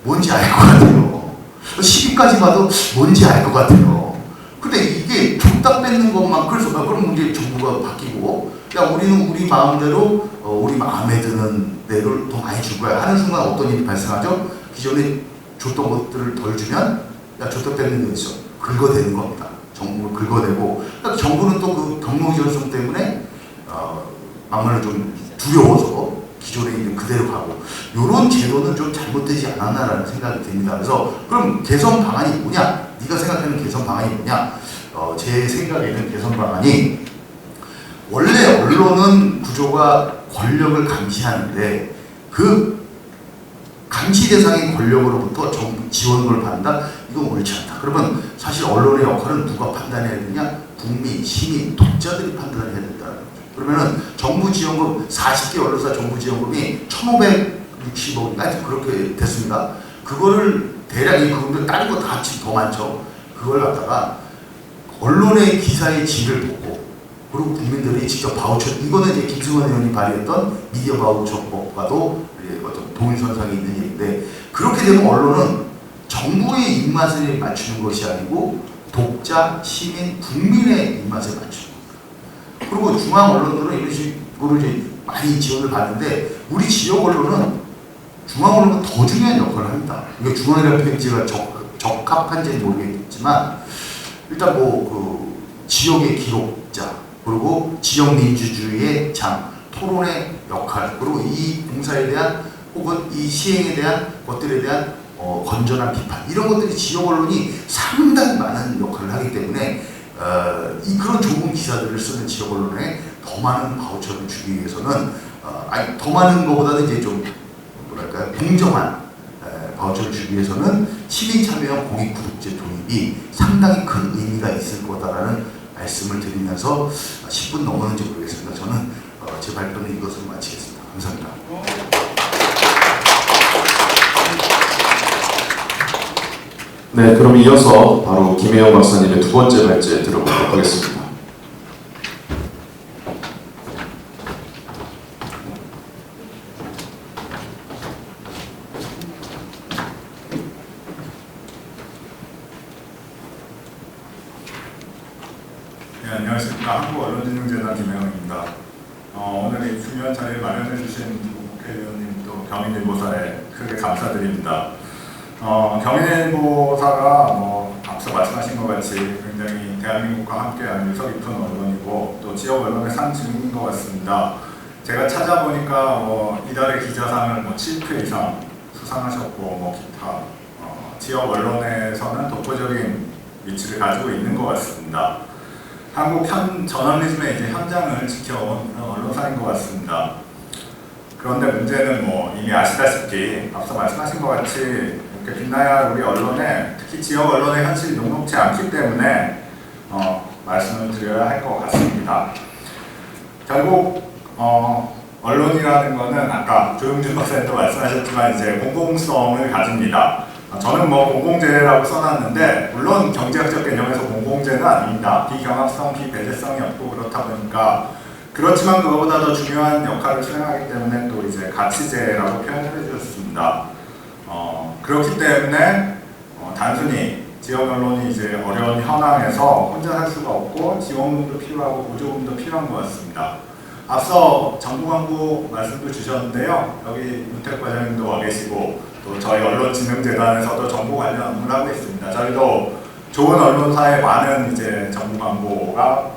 뭔지 알 것 같아요. 10위까지 봐도 뭔지 알 것 같아요. 근데 이게 줬다 뺏는 것만 그래서 그럼 이제 정부가 바뀌고 야 우리는 우리 마음대로 우리 마음에 드는 대로 더 많이 줄 거야 하는 순간 어떤 일이 발생하죠? 기존에 줬던 것들을 덜 주면 야 줬다 뺏는 거 있어. 긁어대는 겁니다. 정부를 긁어대고 그러니까 정부는 또 그 경로지원성 때문에 막말로 좀 두려워서 기존에 있는 그대로 가고 이런 제도는 좀 잘못되지 않았나라는 생각이 듭니다. 그래서 그럼 개선 방안이 뭐냐? 네가 생각하는 개선 방안이 뭐냐? 제 생각에는 개선 방안이 원래 언론은 구조가 권력을 감시하는데 그 감시 대상인 권력으로부터 정부 지원을 받는다? 이건 옳지 않다. 그러면 사실 언론의 역할은 누가 판단해야 되냐? 국민, 시민, 독자들이 판단을 해야 된다는 거죠. 그러면은 정부 지원금 40개 언론사 정부 지원금이 1,560억인가 그렇게 됐습니다. 그거를 대략 그분들 다른 거 다 합치면 더 많죠. 그걸 갖다가 언론의 기사의 질을 보고 그리고 국민들이 직접 바우처 이거는 이제 김승원 의원이 발의했던 미디어 바우처법과도 어떤 동일선상에 있는 얘기인데 그렇게 되면 언론은 정부의 입맛에 맞추는 것이 아니고 독자, 시민, 국민의 입맛에 맞추는 겁니다. 그리고 중앙 언론들은 이런 식으로 이제 많이 지원을 받는데 우리 지역 언론은 중앙 언론은 더 중요한 역할을 합니다. 이게 중앙이라는 표현지가 적합한지는 모르겠지만 일단 그 지역의 기록자 그리고 지역 민주주의의 장, 토론의 역할 그리고 이 공사에 대한 혹은 이 시행에 대한 것들에 대한 건전한 비판 이런 것들이 지역 언론이 상당히 많은 역할을 하기 때문에 그런 좋은 기사들을 쓰는 지역 언론에 더 많은 바우처를 주기 위해서는 더 많은 것보다는 이제 좀 뭐랄까요 공정한 바우처를 주기 위해서는 시민 참여형 공익 구독제 도입이 상당히 큰 의미가 있을 거다라는 말씀을 드리면서 10분 넘었는지 모르겠습니다. 저는 제 발표는 이것으로 마치겠습니다. 감사합니다. 네, 그럼 이어서 바로 김혜영 박사님의 두 번째 발제 들어보도록 하겠습니다. 네, 안녕하십니까. 한국언론진흥재단 김혜영입니다. 오늘 이 중요한 자리를 마련해 주신 국회의원님 또 경인일보사에 크게 감사드립니다. 경인일보사가 앞서 말씀하신 것 같이 굉장히 대한민국과 함께하는 유서 깊은 언론이고 또 지역 언론의 상징인 것 같습니다. 제가 찾아보니까 이달의 기자상을 7회 이상 수상하셨고 기타 지역 언론에서는 독보적인 위치를 가지고 있는 것 같습니다. 한국 저널리즘의 현장을 지켜온 언론사인 것 같습니다. 그런데 문제는 뭐 이미 아시다시피 앞서 말씀하신 것 같이 이렇게 빛나야 우리 언론에, 특히 지역 언론의 현실이 녹록지 않기 때문에 말씀을 드려야 할 것 같습니다. 결국 언론이라는 거는 아까 조용준 박사님도 말씀하셨지만 이제 공공성을 가집니다. 저는 뭐 공공재라고 써놨는데 물론 경제학적 개념에서 공공재는 아닙니다. 비경합성, 비배제성이 없고 그렇다 보니까, 그렇지만 그거보다 더 중요한 역할을 수행하기 때문에 또 이제 가치재라고 표현을 해주셨습니다. 그렇기 때문에 단순히 지역 언론이 이제 어려운 현황에서 혼자 할 수가 없고 지원금도 필요하고 보조금도 필요한 것 같습니다. 앞서 정부 광고 말씀도 주셨는데요. 여기 문택 과장님도 와 계시고 또 저희 언론진흥재단에서도 정보 관련 업무를 하고 있습니다. 저희도 좋은 언론사에 많은 이제 정부 광고가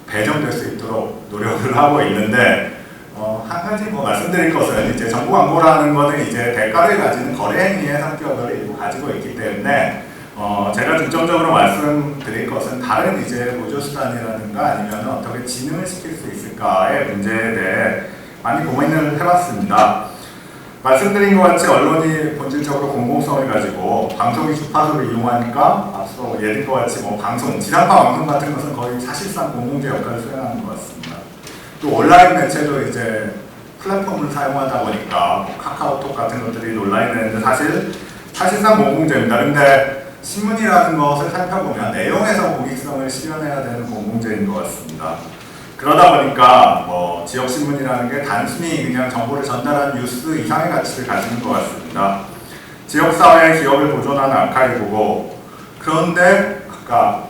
배정될 수 있도록 노력을 하고 있는데, 한 가지 뭐 말씀드릴 것은 이제 정부 광고라는 거는 이제 대가를 가지는 거래 행위의 성격을 일부 가지고 있기 때문에 제가 중점적으로 말씀드릴 것은 다른 이제 보조수단이라든가 아니면 어떻게 진흥을 시킬 수 있을까의 문제에 대해 많이 고민을 해봤습니다. 말씀드린 것 같이 언론이 본질적으로 공공성을 가지고 방송이 주파수를 이용하니까 앞서 예를 것 같이 뭐 방송, 지상파 방송 같은 것은 거의 사실상 공공재 역할을 수행하는 것 같습니다. 또 온라인 매체도 이제 플랫폼을 사용하다 보니까 뭐 카카오톡 같은 것들이 논란이 되는데 사실상 공공재입니다. 근데 신문이라는 것을 살펴보면 내용에서 공익성을 실현해야 되는 공공재인 것 같습니다. 그러다 보니까 뭐 지역신문이라는 게 단순히 그냥 정보를 전달하는 뉴스 이상의 가치를 가지는 것 같습니다. 지역사회의 기업을 보존하는 아카이브고, 그런데 아까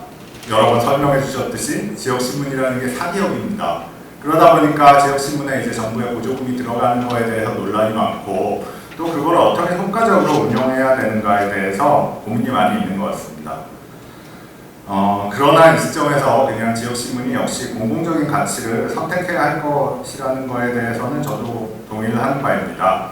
여러 번 설명해 주셨듯이 지역신문이라는 게 사기업입니다. 그러다 보니까 지역신문에 이제 정부의 보조금이 들어가는 거에 대해서 논란이 많고, 또 그걸 어떻게 효과적으로 운영해야 되는가에 대해서 고민이 많이 있는 것 같습니다. 그러나 이 시점에서 그냥 지역신문이 역시 공공적인 가치를 선택해야 할 것이라는 거에 대해서는 저도 동의를 하는 바입니다.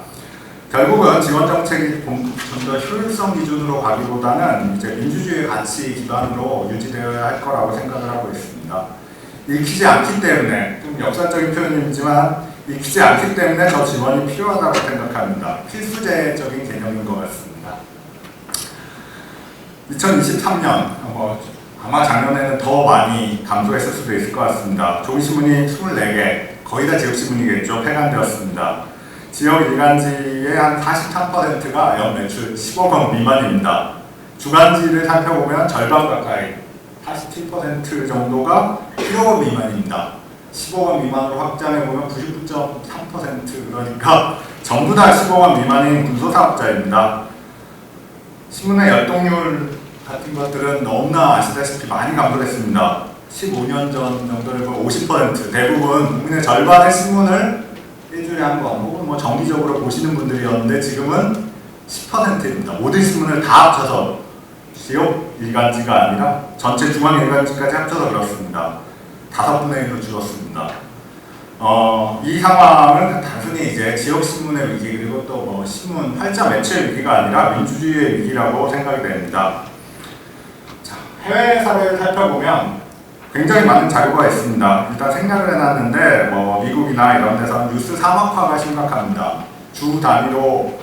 결국은 지원정책이 좀 더 효율성 기준으로 가기보다는 이제 민주주의의 가치 기반으로 유지되어야 할 거라고 생각을 하고 있습니다. 읽히지 않기 때문에, 좀 역사적인 표현이지만 읽히지 않기 때문에 더 지원이 필요하다고 생각합니다. 필수제적인 개념인 것 같습니다. 2023년, 아마 작년에는 더 많이 감소했을 수도 있을 것 같습니다. 종이신문이 24개, 거의 다 지역신문이겠죠. 폐간되었습니다. 지역 일간지의 한 43%가 연매출 10억 원 미만입니다. 주간지를 살펴보면 절반 가까이, 87% 정도가 1억 원 미만입니다. 15억 원 미만으로 확장해보면 99.3%, 그러니까 전부 다 15억 원 미만인 군소사업자입니다. 신문의 열동률 같은 것들은 너무나 아시다시피 많이 감소했습니다. 15년 전 정도를 보면 50%, 대부분 국민의 절반의 신문을 일주일에 한 번 혹은 뭐 정기적으로 보시는 분들이었는데 지금은 10%입니다. 모든 신문을 다 합쳐서, 지역 일간지가 아니라 전체 중앙 일간지까지 합쳐서 그렇습니다. 5분의 1로 줄었습니다. 이 상황은 단순히 이제 지역신문의 위기, 그리고 또 뭐 신문 활자 매체의 위기가 아니라 민주주의의 위기라고 생각이 됩니다. 자, 해외 사례를 살펴보면 굉장히 많은 자료가 있습니다. 일단 생략을 해놨는데 뭐 미국이나 이런 데서 뉴스 사막화가 심각합니다. 주 단위로,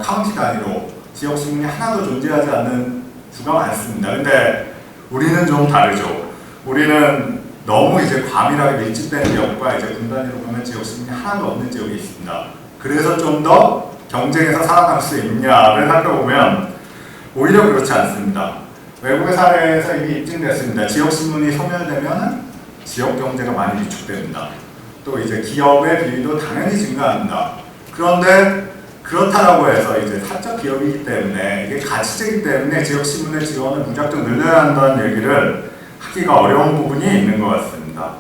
카운티 단위로 지역신문이 하나도 존재하지 않는 주가 많습니다. 근데 우리는 좀 다르죠. 우리는 너무 이제 과밀하게 밀집된 지역과 이제 분단위로 보면 지역신문이 하나도 없는 지역이 있습니다. 그래서 좀 더 경쟁에서 살아남을 수 있느냐를 살펴보면 오히려 그렇지 않습니다. 외국의 사례에서 이미 입증됐습니다. 지역신문이 소멸되면 지역 경제가 많이 위축됩니다. 또 이제 기업의 비율도 당연히 증가합니다. 그런데 그렇다라고 해서 이제 사적 기업이기 때문에, 이게 가치제이기 때문에 지역신문의 지원을 무작정 늘려야 한다는 얘기를 하기가 어려운 부분이 있는 것 같습니다.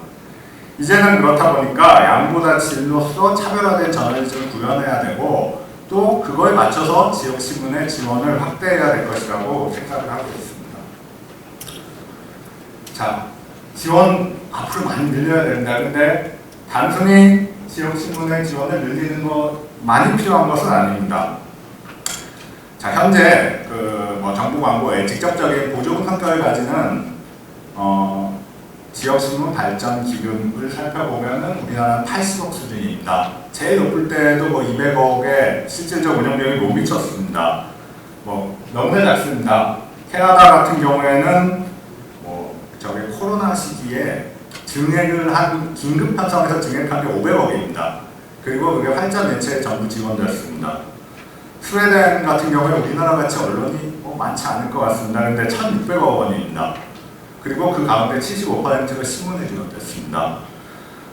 이제는 그렇다 보니까 양보다 질로서 차별화된 저널리즘을 구현해야 되고, 또 그거에 맞춰서 지역신문의 지원을 확대해야 될 것이라고 생각을 하고 있습니다. 자, 지원 앞으로 많이 늘려야 된다. 근데 단순히 지역신문의 지원을 늘리는 것만이 필요한 것은 아닙니다. 자, 현재 뭐 정부 광고에 직접적인 보조금 성격을 가지는 지역신문 발전 기금을 살펴보면은 우리나라는 80억 수준입니다. 제일 높을 때도 뭐 200억에 실질적 운영비용이 못 미쳤습니다. 뭐 너무나 작습니다. 캐나다 같은 경우에는 저게 코로나 시기에 증액을 한 긴급 편성해서 증액한 게 500억입니다. 그리고 그게 활자 매체에 전부 지원되었습니다. 스웨덴 같은 경우에 우리나라 같이 언론이 많지 않을 것 같습니다. 근데 1,600억 원입니다. 그리고 그 가운데 75%가 신문에 지원됐습니다.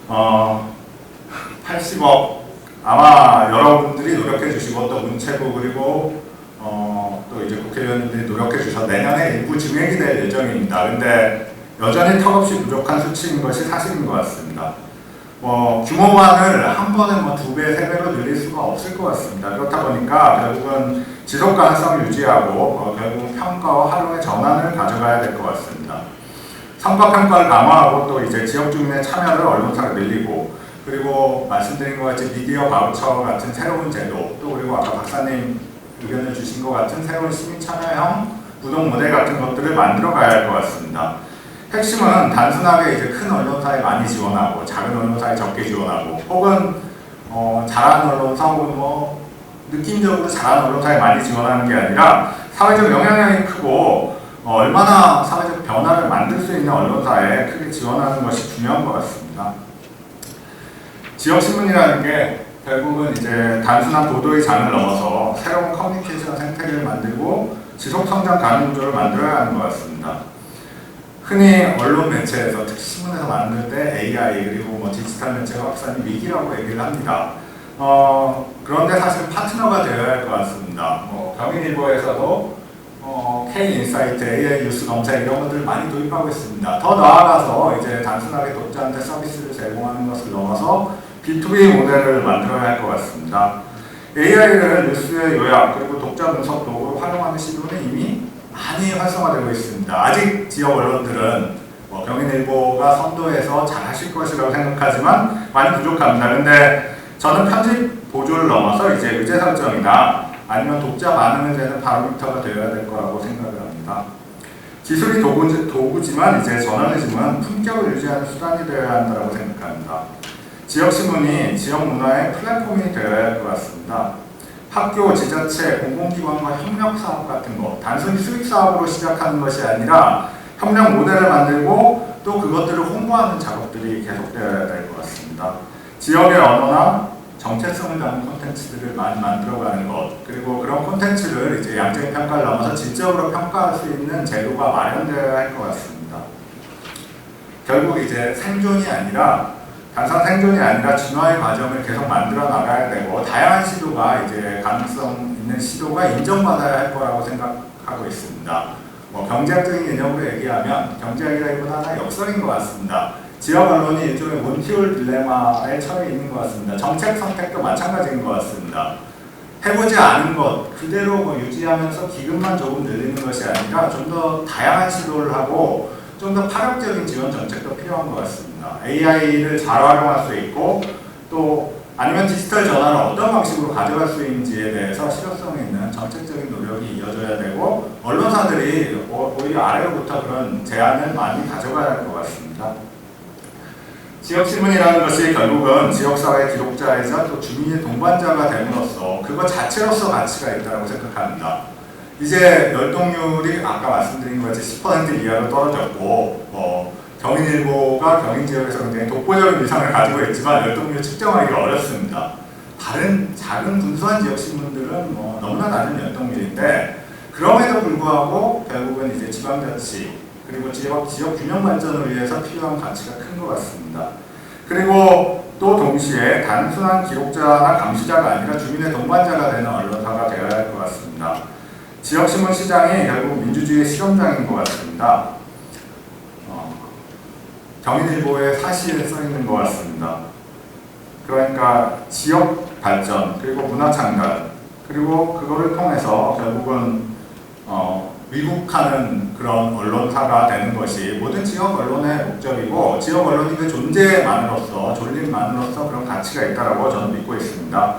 80억 아마 여러분들이 노력해 주시고 또 문체부 그리고 또 이제 국회의원들이 노력해 주셔서 내년에 일부 증액이 될 예정입니다. 근데 여전히 턱없이 부족한 수치인 것이 사실인 것 같습니다. 규모만을 한 번에 2배, 3배로 늘릴 수가 없을 것 같습니다. 그렇다 보니까 결국은 지속 가능성을 유지하고 결국은 평가와 활용의 전환을 가져가야 될 것 같습니다. 성과 평가를 강화하고 또 이제 지역 주민의 참여를 언론사가 늘리고 그리고 말씀드린 것 같이 미디어 바우처 같은 새로운 제도 또 그리고 아까 박사님 의견을 주신 것 같은 새로운 시민 참여형 구독 모델 같은 것들을 만들어 가야 할 것 같습니다. 핵심은 단순하게 이제 큰 언론사에 많이 지원하고 작은 언론사에 적게 지원하고 혹은 잘하는 언론사 혹은 느낌적으로 잘하는 언론사에 많이 지원하는 게 아니라 사회적 영향력이 크고 얼마나 사회적 변화를 만들 수 있는 언론사에 크게 지원하는 것이 중요한 것 같습니다. 지역신문이라는 게 결국은 이제 단순한 보도의 장을 넘어서 새로운 커뮤니케이션 생태계를 만들고 지속성장 가능 구조를 만들어야 하는 것 같습니다. 흔히 언론 매체에서 특히 신문에서 만들 때 AI 그리고 디지털 매체가 확산이 위기라고 얘기를 합니다. 그런데 사실 파트너가 되어야 할 것 같습니다. 경인일보에서도 K-인사이트, AI 뉴스 검색 이런 것들을 많이 도입하고 있습니다. 더 나아가서 이제 단순하게 독자한테 서비스를 제공하는 것을 넘어서 B2B 모델을 만들어야 할 것 같습니다. AI를 뉴스의 요약 그리고 독자 분석 도구로 활용하는 시도는 이미 많이 활성화되고 있습니다. 아직 지역 언론들은 경인일보가 선도해서 잘 하실 것이라고 생각하지만 많이 부족합니다. 근데 저는 편집 보조를 넘어서 이제 의제 설정이나 아니면 독자 반응을 재는 바로미터가 되어야 될 거라고 생각을 합니다. 기술이 도구지만 이제 저널리즘은 품격을 유지하는 수단이 되어야 한다고 생각합니다. 지역신문이 지역 문화의 플랫폼이 되어야 할 것 같습니다. 학교, 지자체, 공공기관과 협력사업 같은 것, 단순히 수익사업으로 시작하는 것이 아니라 협력 모델을 만들고 또 그것들을 홍보하는 작업들이 계속되어야 될 것 같습니다. 지역의 언어나 정체성을 담은 콘텐츠들을 많이 만들어가는 것, 그리고 그런 콘텐츠를 이제 양적인 평가를 넘어서 질적으로 평가할 수 있는 제도가 마련되어야 할 것 같습니다. 결국 이제 생존이 아니라 단순 생존이 아니라 진화의 과정을 계속 만들어 나가야 되고 다양한 시도가 이제 가능성 있는 시도가 인정받아야 할 거라고 생각하고 있습니다. 경제학적인 개념으로 얘기하면 경제학이라기보다 하나 역설인 것 같습니다. 지역 언론이 일종의 몬티올 딜레마에 처해 있는 것 같습니다. 정책 선택도 마찬가지인 것 같습니다. 해보지 않은 것 그대로 유지하면서 기금만 조금 늘리는 것이 아니라 좀 더 다양한 시도를 하고 좀 더 파격적인 지원 정책도 필요한 것 같습니다. AI를 잘 활용할 수 있고 또 아니면 디지털 전환을 어떤 방식으로 가져갈 수 있는지에 대해서 실효성 있는 정책적인 노력이 이어져야 되고 언론사들이 오히려 아래로부터 그런 제안을 많이 가져가야 할 것 같습니다. 지역신문이라는 것이 결국은 지역사회 기록자이자 또 주민의 동반자가 됨으로써 그것 자체로서 가치가 있다고 생각합니다. 이제 열동률이 아까 말씀드린 것 같이 10% 이하로 떨어졌고 경인일보가 경인지역에서 굉장히 독보적인 위상을 가지고 있지만 열동률 측정하기가 어렵습니다. 다른 작은 분수한 지역신문들은 너무나 낮은 열동률인데 그럼에도 불구하고 결국은 이제 지방자치 그리고 지역 균형 발전을 위해서 필요한 가치가 큰 것 같습니다. 그리고 또 동시에 단순한 기록자나 감시자가 아니라 주민의 동반자가 되는 언론사가 되어야 할 것 같습니다. 지역신문 시장이 결국 민주주의의 실험장인 것 같습니다. 경인일보에 사실에 써있는 것 같습니다. 그러니까 지역 발전 그리고 문화 창달 그리고 그거를 통해서 결국은 위국하는 그런 언론사가 되는 것이 모든 지역 언론의 목적이고 지역 언론이 그 존재만으로서 존립만으로서 그런 가치가 있다고 저는 믿고 있습니다.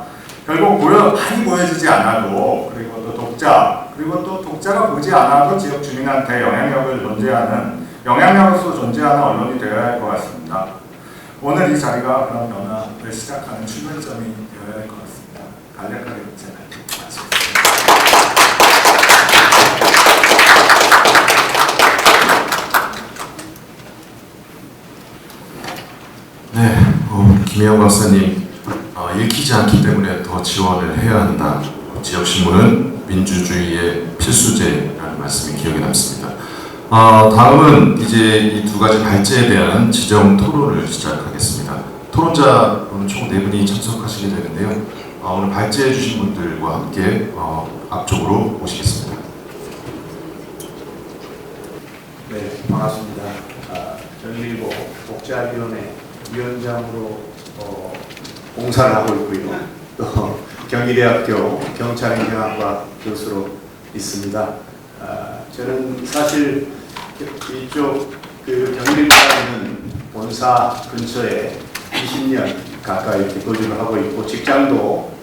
결국 많이 보여지지 않아도 그리고 또 독자 그리고 또 독자가 보지 않아도 지역 주민한테 영향력을 존재하는 영향력으로서 존재하는 언론이 되어야 할 것 같습니다. 오늘 이 자리가 그런 변화를 시작하는 출발점이 되어야 할 것 같습니다. 간략하게 제 발표 마치겠습니다. 네, 김혜영 박사님, 읽히지 않기 때문에 더 지원을 해야 한다. 지역신문은 민주주의의 필수제라는 말씀이 기억에 남습니다. 다음은 이제 이 두 가지 발제에 대한 지정 토론을 시작하겠습니다. 토론자로는 총 4분이 참석하시게 되는데요. 오늘 발제해 주신 분들과 함께 앞쪽으로 모시겠습니다. 네, 반갑습니다. 정일보 독자위원회 위원장으로 봉사를 하고 있고요. 또 경희대학교 경찰행정학과 교수로 있습니다. 저는 사실 이쪽 경희대학교는 본사 근처에 20년 가까이 이렇게 거주를 하고 있고 직장도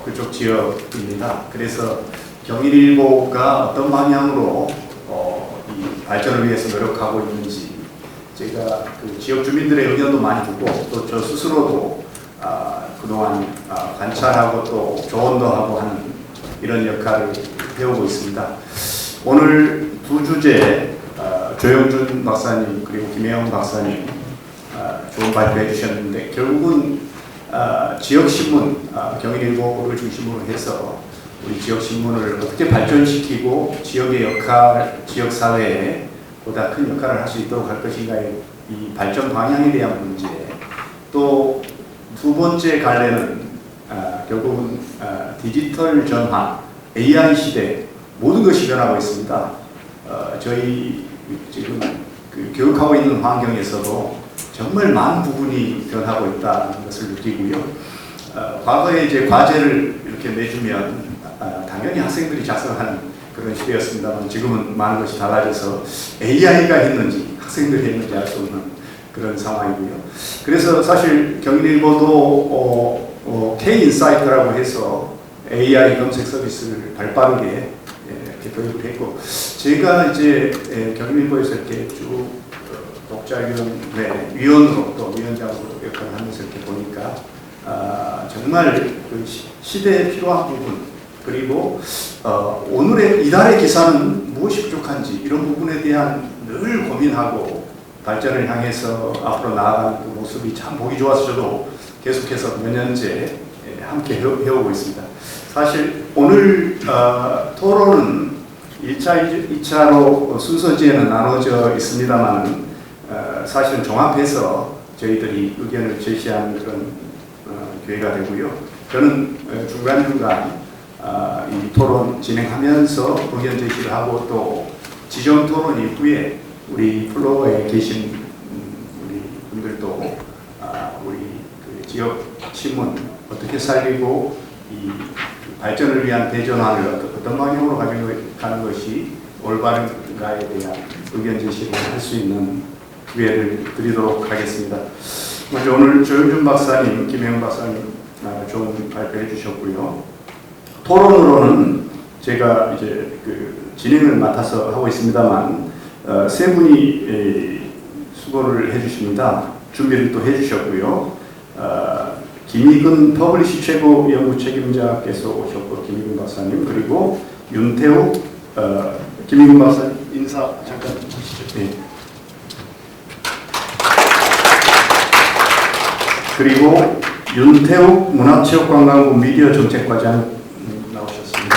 그쪽 지역입니다. 그래서 경희일보가 어떤 방향으로 이 발전을 위해서 노력하고 있는지 제가 그 지역 주민들의 의견도 많이 듣고 또 저 스스로도 그동안 관찰하고 또 조언도 하고 하는 이런 역할을 배우고 있습니다. 오늘 두 주제 조영준 박사님 그리고 김혜영 박사님 좋은 발표해 주셨는데 결국은 지역신문 경일일보를 중심으로 해서 우리 지역신문을 어떻게 발전시키고 지역의 역할, 지역사회에 보다 큰 역할을 할 수 있도록 할 것인가의 이 발전 방향에 대한 문제 또 두 번째 갈래는 결국은 디지털 전환, AI 시대 모든 것이 변하고 있습니다. 저희 지금 교육하고 있는 환경에서도 정말 많은 부분이 변하고 있다는 것을 느끼고요. 과거에 이제 과제를 이렇게 내주면 당연히 학생들이 작성하는 그런 시대였습니다만 지금은 많은 것이 달라져서 AI가 했는지 학생들이 했는지 알 수 없는 그런 상황이고요. 그래서 사실 경일일보도 K-인사이트라고 해서 AI 검색 서비스를 발빠르게 이렇게 도입을 했고 제가 이제 경일일보에서 이렇게 쭉 독자위원회 위원으로 또 위원장으로 역할을 하면서 이렇게 보니까 정말 그 시대에 필요한 부분 그리고 오늘의 이달의 기사는 무엇이 부족한지 이런 부분에 대한 늘 고민하고 발전을 향해서 앞으로 나아가는 그 모습이 참 보기 좋아서 저도 계속해서 몇 년째 함께 해오고 있습니다. 사실 오늘 토론은 1차, 2차로 순서지에는 나눠져 있습니다만 사실은 종합해서 저희들이 의견을 제시하는 그런 기회가 되고요. 저는 중간중간 이 토론 진행하면서 의견 제시를 하고 또 지정 토론 이후에 우리 플로어에 계신 우리 분들도 우리 그 지역 신문 어떻게 살리고 이 발전을 위한 대전환을 어떤 방향으로 가는 것이 올바른가에 대한 의견 제시를 할 수 있는 기회를 드리도록 하겠습니다. 먼저 오늘 조영준 박사님, 김혜영 박사님 좋은 발표해 주셨고요. 토론으로는 제가 이제 그 진행을 맡아서 하고 있습니다만 세 분이 수고를 해주십니다. 준비를 또 해주셨고요. 김희근 퍼블리시 최고 연구 책임자께서 오셨고 김희근 박사님 그리고 윤태욱 김희근 박사님 인사 잠깐 하시죠. 네. 그리고 윤태욱 문화체육관광부 미디어 정책과장 나오셨습니다.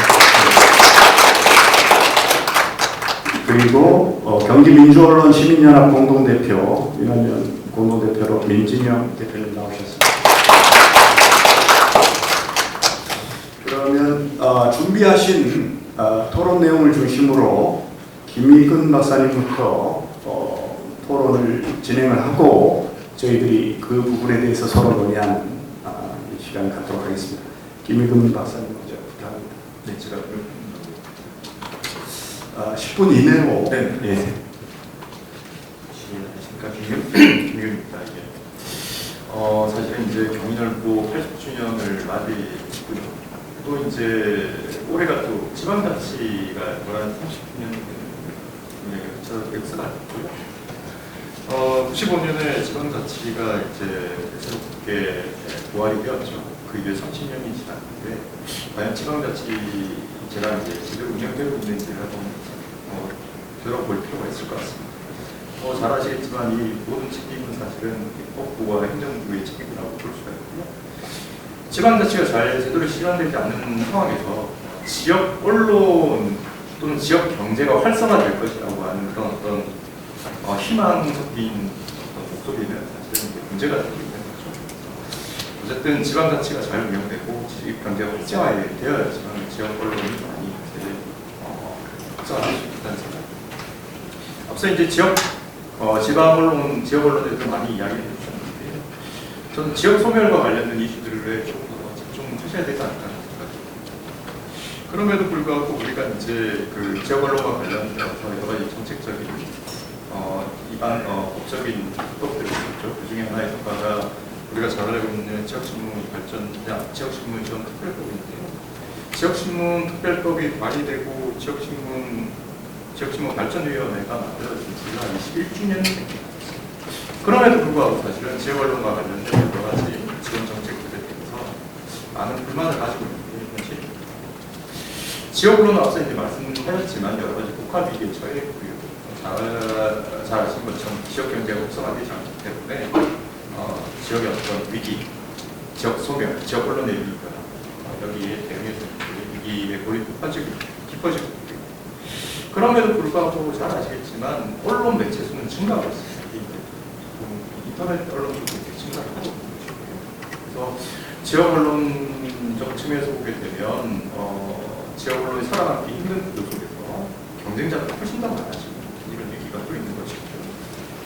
그리고 경기민주언론 시민연합 공동대표 윤원연 공동대표로 민진영 대표님 나오셨습니다. 그러면 준비하신 토론 내용을 중심으로 김희근 박사님부터 토론을 진행을 하고 저희들이 그 부분에 대해서 서로 논의하는 시간을 갖도록 하겠습니다. 김희근 박사님 먼저 부탁합니다. 네, 제가 10분 이내로. 네. 예. 안녕하십니까, 김희근입니다. 사실은 이제 경인일보 80주년을 맞이했고요. 또 이제 올해가 또 지방자치가 30주년 역사가 있고요. 95년에 지방자치가 이제 새롭게 부활이 되었죠. 그 이후에 30년이 지났는데 과연 지방자치제가 이제 제대로 운영되고 있는지를 한번 들어볼 필요가 있을 것 같습니다. 잘 아시겠지만 이 모든 책임은 사실은 법부와 행정부의 책임이라고 볼 수가 있고요. 지방자치가 잘 제대로 실현되지 않는 상황에서 지역 언론 또는 지역 경제가 활성화될 것이라고 하는 그런 어떤 희망 섞인 목소리는 사실은 문제가 되고 있는 거죠. 어쨌든 지방자치가 잘 운영되고 지역 경제가 활성화되어야지만 지역 언론이 많이 활성화할 수 있다는 생각입니다. 앞서 이제 지역 언론에 대해서 많이 이야기해 주셨는데 저는 지역 소멸과 관련된 이슈들을 조금 더 집중하셔야 되지 않을까 생각합니다. 그럼에도 불구하고 우리가 이제 그 지역 언론과 관련돼서 여러 가지 정책적인 법적인 법들이 있었죠. 그 중에 하나의 성과가 우리가 잘 알고 있는 지역신문 지역신문 지원 특별법인데요. 지역신문 특별법이 발의되고 지역신문 발전위원회가 만들어진 지가 21주년 됩니다. 그럼에도 불구하고 사실은 지역 언론과 관련된 여러 가지 지원 정책들에 대해서 많은 불만을 가지고 있는 게 현실입니다. 지역 언론은 앞서 이제 말씀하셨지만 여러 가지 복합 위기에 처해 있고요. 잘 아신 것처럼 지역 경제가 활성화되지 않기 때문에 지역의 어떤 위기, 지역 소멸, 지역 언론의 위기가 여기에 대응해서 위기의 골이 깊어지고 있고요. 그럼에도 불구하고 잘 아시겠지만 언론 매체 수는 증가하고 있습니다. 인터넷 언론도 증가를 하고 있는 것이고요. 그래서 지역 언론적 측면에서 보게 되면 지역 언론이 살아남기 힘든 구조 속에서 경쟁자가 훨씬 더 많아지고 이런 위기가 또 있는 것이고요.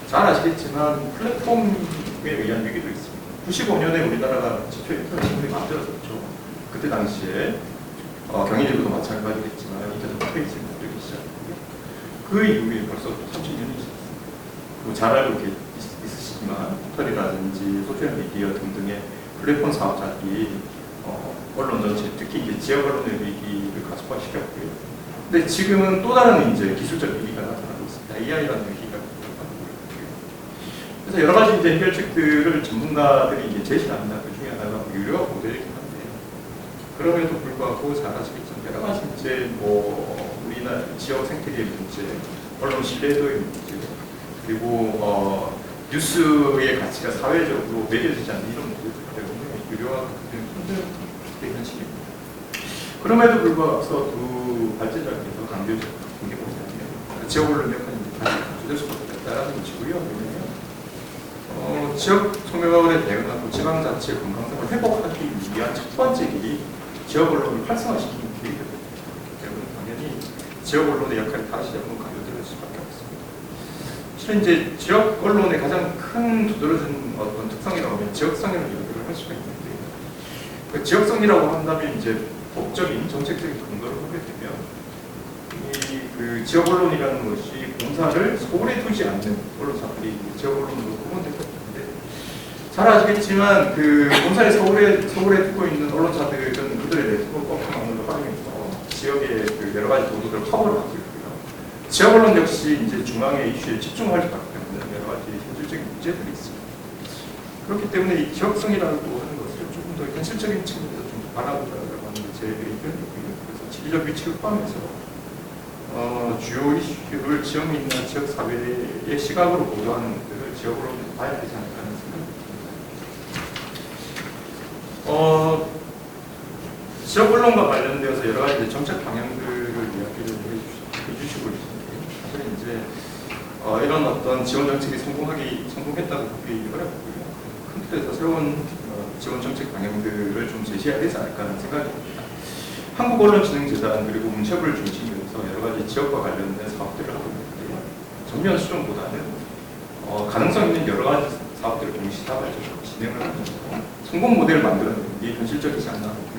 잘 아시겠지만 플랫폼에 의한 위기도 있습니다. 95년에 우리나라가 최초 인터넷 신문이 만들어졌죠. 그때 당시에 경인일보도 마찬가지겠지만 인터넷 홈페이지 만들기 시작했고요. 그 이후에 벌써 30년이 지났습니다. 잘 알고 있으시지만 포털이라든지 소셜미디어 등등의 플랫폼 사업자들이 언론 전체, 특히 이제 지역 언론의 위기를 가속화시켰고요. 근데 지금은 또 다른 이제 기술적 위기가 나타나고 있습니다. AI라는 위기가 나타나고 있고요. 그래서 여러 가지 이제 해결책들을 전문가들이 이제 제시합니다. 그 중에 하나가 유료 모델이긴 한데요. 그럼에도 불구하고 잘 아시겠지만 여러 가지 이제 우리나라 지역 생태계의 문제, 언론 신뢰도의 문제, 그리고 뉴스의 가치가 사회적으로 매겨지지 않는 이런 문제들 때문에 유료화가 굉장히 힘든 현실입니다. 그럼에도 불구하고 두 발제자께서 강조해서 보게 보면 지역 언론의 역할이 다시 강조될 수밖에 없다는 것이고요. 지역 소멸에 대응하고 지방자치의 건강성을 회복하기 위한 첫 번째 길이 지역 언론을 활성화시키는 길이거든요. 때문에 당연히 지역 언론의 역할이 다시 한번 강조될 수밖에 없습니다. 실은 이제 지역 언론의 가장 큰 두드러진 어떤 특성이라고 하면 지역성이라는 얘기를 할 수가 있는데, 그 지역성이라고 한다면 이제 법적인 정책적인 근거를 보게 되면 그 지역 언론이라는 것이 공사를 서울에 두지 않는 언론사들이 지역 언론으로 구분되고 있는데, 잘 아시겠지만 그 공사를 서울에 두고 있는 언론사들은 그들에 대해서 꼼꼼한 언론을 활용해서 지역의 그 여러 가지 도구들을 커버를 하고 있고요. 지역 언론 역시 이제 중앙의 이슈에 집중할 수밖에 없는 여러 가지 현실적인 문제들이 있습니다. 그렇기 때문에 이 지역성이라고 하는 것을 조금 더 현실적인 측면에서 좀 바라보자라고 하는 게 제 의견이고요. 그래서 지리적 위치를 포함해서 주요 이슈를 지역민이나 지역사회의 시각으로 보도하는 것들을 지역으로 봐야 되지 않을까 하는 생각입니다. 지역 언론과 관련되어서 여러 가지 정책 방향들을 이야기를 해주시고 있는데, 사실 이제 이런 어떤 지원 정책이 성공했다고 보기 어렵고요. 큰 틀에서 새로운 지원 정책 방향들을 좀 제시해야 되지 않을까 하는 생각입니다. 한국언론진흥재단 그리고 문체부를 중심으로 해서 여러 가지 지역과 관련된 사업들을 하고 있는데요. 전면 수정보다는 가능성 있는 여러 가지 사업들을 동시다발적으로 진행을 하면서 성공 모델을 만드는 게 현실적이지 않나 봅니다.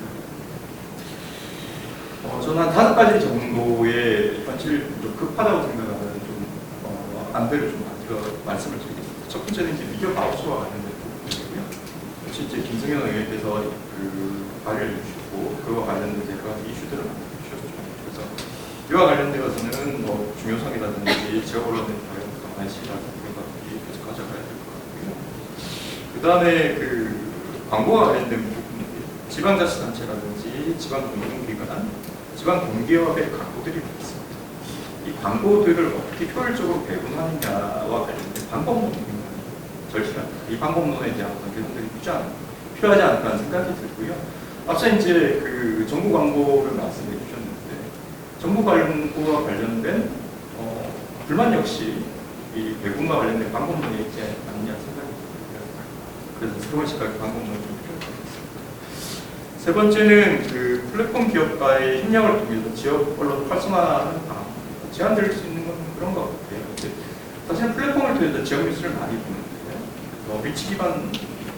저는 한 5가지 정도의 현실 좀 급하다고 생각하는 좀 안배를 좀 말씀을 드리겠습니다. 첫 번째는 이제 미디어 마우스와 관련된 부분이고요. 역시 이제 김승현 의원께서 그 발의를 해주시고 그와 관련된 여러 가지 이슈들을 만들어 주셨죠. 그래서 이와 관련되어서는 중요성이라든지 지역 언론의 관련된 관심이라든지 이런 것들이 계속 가져가야 될 것 같고요. 그 다음에 그 광고와 관련된 부분, 지방자치단체라든지 지방공공기관, 지방공기업의 광고들이 있습니다. 이 광고들을 어떻게 효율적으로 배분하느냐와 관련된 방법론이 절실합니다. 이 방법론에 대한 어떤 개선들이 필요하지 않을까 생각이 들고요. 앞서 이제 그 정부 광고를 말씀해 주셨는데, 정부 광고와 관련된 불만 역시 이 배분과 관련된 방법론이 있지 않느냐 생각이 듭니다. 그래서 새로운 시각의 방법론이 좀 필요할 것 같습니다. 세 번째는 그 플랫폼 기업과의 협력을 통해서 지역 언론 활성화하는 방안, 제한될 수 있는 건 그런 것 같아요. 사실 플랫폼을 통해서 지역 뉴스를 많이 보는데요. 위치 기반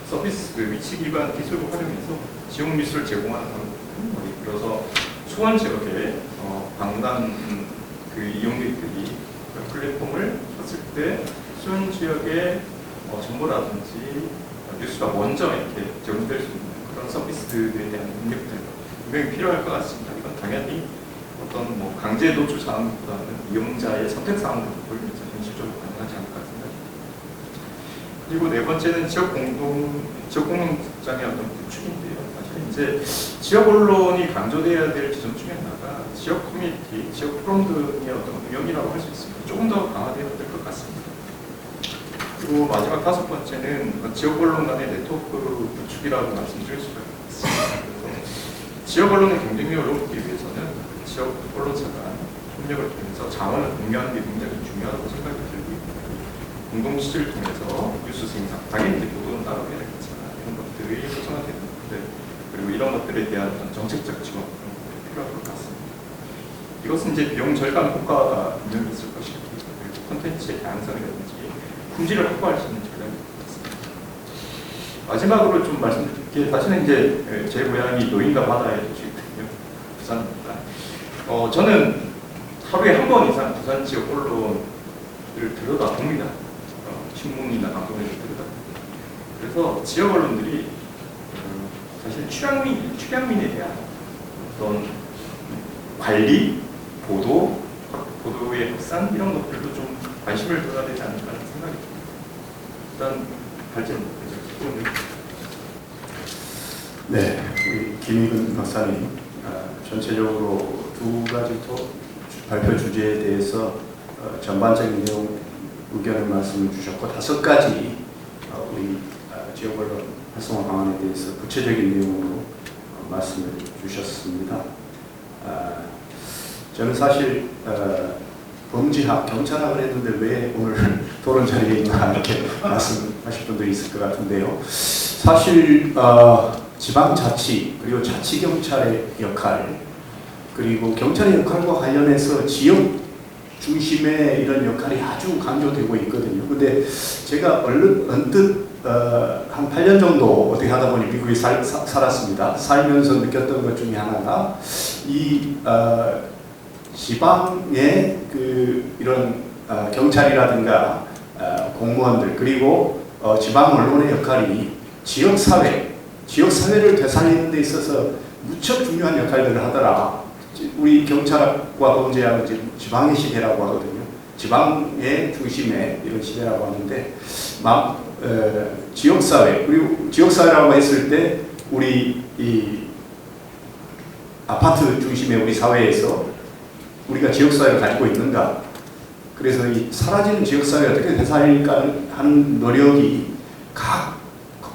서비스, 위치 기반 기술을 활용해서 지역 뉴스를 제공하는 방법은 예를 들어서 수원 지역에 방문 그 이용객들이 플랫폼을 쳤을 때 수원 지역의 정보라든지 뉴스가 먼저 이렇게 제공될 수 있는 그런 서비스들에 대한 능력들 분명히 필요할 것 같습니다. 이건 당연히 어떤 뭐 강제 노출 사항보다는 이용자의 선택 사항으로 보이면서 현실적으로 가능하지 않을까 생각합니다. 그리고 네 번째는 지역 공동장의 어떤 구축인데요. 사실 이제 지역 언론이 강조돼야 될 지점 중에 하나가 지역 커뮤니티, 지역 포럼 등의 어떤 운영이라고 할 수 있습니다. 조금 더 강화되어야 될 것 같습니다. 그리고 마지막 다섯 번째는 지역 언론 간의 네트워크 구축이라고 말씀드릴 수가 있습니다. 지역 언론의 경쟁력을 높이기 위해서는 지역 언론사 간 협력을 통해서 자원을 공유하는 게 굉장히 중요하다고 생각이 들고 있고요. 공동 취지를 통해서 뉴스 생산, 당연히 보도는 따로 해야 되겠지만 이런 것들이 활성화되는 것들, 그리고 이런 것들에 대한 어떤 정책적 지원 필요할 것 같습니다. 이것은 이제 비용 절감 효과가 분명히 있을 것이고, 그리고 콘텐츠의 다양성이라든지 품질을 확보할 수 있는 전략이 있습니다. 마지막으로 좀 말씀드릴 게, 사실은 이제 제 고향이 노인과 바다의 도시거든요. 부산입니다. 저는 하루에 한 번 이상 부산 지역 언론을 들여다봅니다. 신문이나 방송에서 들여다봅니다. 그래서 지역 언론들이 사실 취향민에 대한 어떤 관리, 보도의 확산 이런 것들도 좀 관심을 둬야 되지 않을까 하는 생각이 듭니다. 일단 발전 네, 우리 김익은 박사님 전체적으로 두 가지 발표 주제에 대해서 전반적인 내용 의견을 말씀을 주셨고, 5가지 우리 지역 언론 활성화 방안에 대해서 구체적인 내용으로 말씀을 주셨습니다. 저는 사실 범죄학, 경찰학을 했는데 왜 오늘 토론 자리에 있나 이렇게 말씀하실 분들이 있을 것 같은데요. 사실 지방자치 그리고 자치경찰의 역할, 그리고 경찰의 역할과 관련해서 지역 중심의 이런 역할이 아주 강조되고 있거든요. 근데 제가 언뜻 한 8년 정도 어떻게 하다 보니 미국에 살았습니다. 살면서 느꼈던 것 중에 하나가 이 지방의 이런 경찰이라든가 공무원들, 그리고 지방 언론의 역할이 지역사회를 되살리는 데 있어서 무척 중요한 역할들을 하더라. 우리 경찰과 범죄학은 지방의 시대라고 하거든요. 지방의 중심의 이런 시대라고 하는데, 지역사회, 그리고 지역사회라고 했을 때 우리 이 아파트 중심의 우리 사회에서 우리가 지역사회를 가지고 있는가, 그래서 이 사라지는 지역사회를 어떻게 되살릴까 하는 노력이 각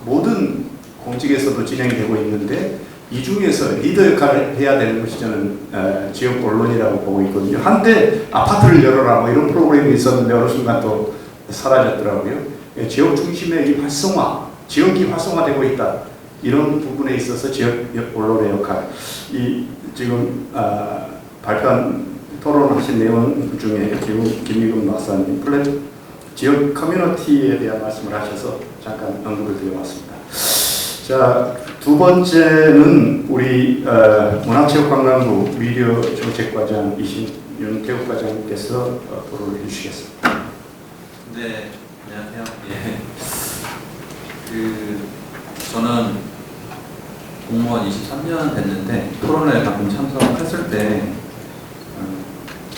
모든 공직에서도 진행이 되고 있는데, 이 중에서 리더 역할을 해야 되는 것이 저는 지역 언론이라고 보고 있거든요. 한때 아파트를 열어라 뭐 이런 프로그램이 있었는데 어느 순간 또 사라졌더라고요. 지역 중심의 이 활성화, 지역이 활성화되고 있다. 이런 부분에 있어서 지역 언론의 역할, 이 지금 발표한 토론하신 내용 중에 김익은 박사님 지역 커뮤니티에 대한 말씀을 하셔서 잠깐 언급을 드려봤습니다. 자, 두 번째는 우리 문화체육관광부 미디어 정책과장이신 윤태욱 과장님께서 토론을 해주시겠습니다. 네, 안녕하세요. 예. 저는 공무원 23년 됐는데 토론회 가끔 참석했을 때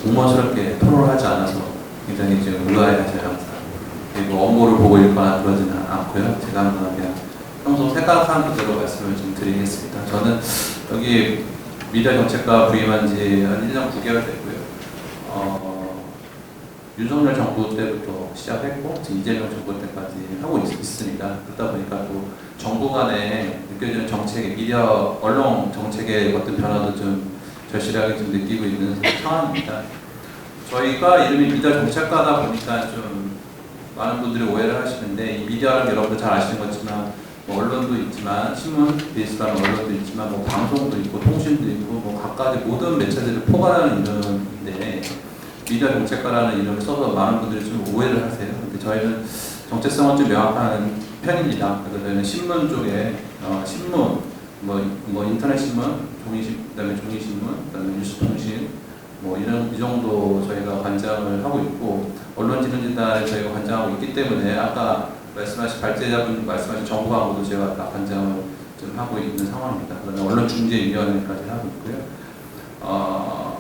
공무원스럽게 토론을 하지 않아서 굉장히 지금 의아해하세요. 항상. 지금 원고를 보고 읽거나 그러지는 않고요. 제가 한번 그냥 평소 생각하는 그대로 말씀을 좀 드리겠습니다. 저는 여기 미디어 정책과 부임한 지 한 1년 9개월 됐고요. 윤석열 정부 때부터 시작했고 지금 이재명 정부 때까지 하고 있습니다. 그러다 보니까 또 정부 간에 느껴지는 정책의 미디어 언론 정책의 어떤 변화도 좀 절실하게 좀 느끼고 있는 상황입니다. 저희가 이름이 미디어 정책과다 보니까 좀 많은 분들이 오해를 하시는데 이 미디어는 여러분들 잘 아시는 것지만 뭐 언론도 있지만 신문 베이스한 언론도 있지만 뭐 방송도 있고 통신도 있고 뭐 각가지 모든 매체들을 포괄하는 이름인데 미디어 정책과라는 이름을 써서 많은 분들이 좀 오해를 하세요. 근데 저희는 정체성은 좀 명확한 편입니다. 그래서 저희는 신문 쪽에 신문, 뭐 인터넷 신문, 그다음에 종이 신문, 그다음에 뉴스통신 뭐 이 정도 저희가 관장을 하고 있고 언론진흥재단에 저희가 관장하고 있기 때문에 아까 말씀하신 발제자분 말씀하신 정부하고도 제가 다 관장을 좀 하고 있는 상황입니다. 그다음에 언론중재위원회까지 하고 있고요.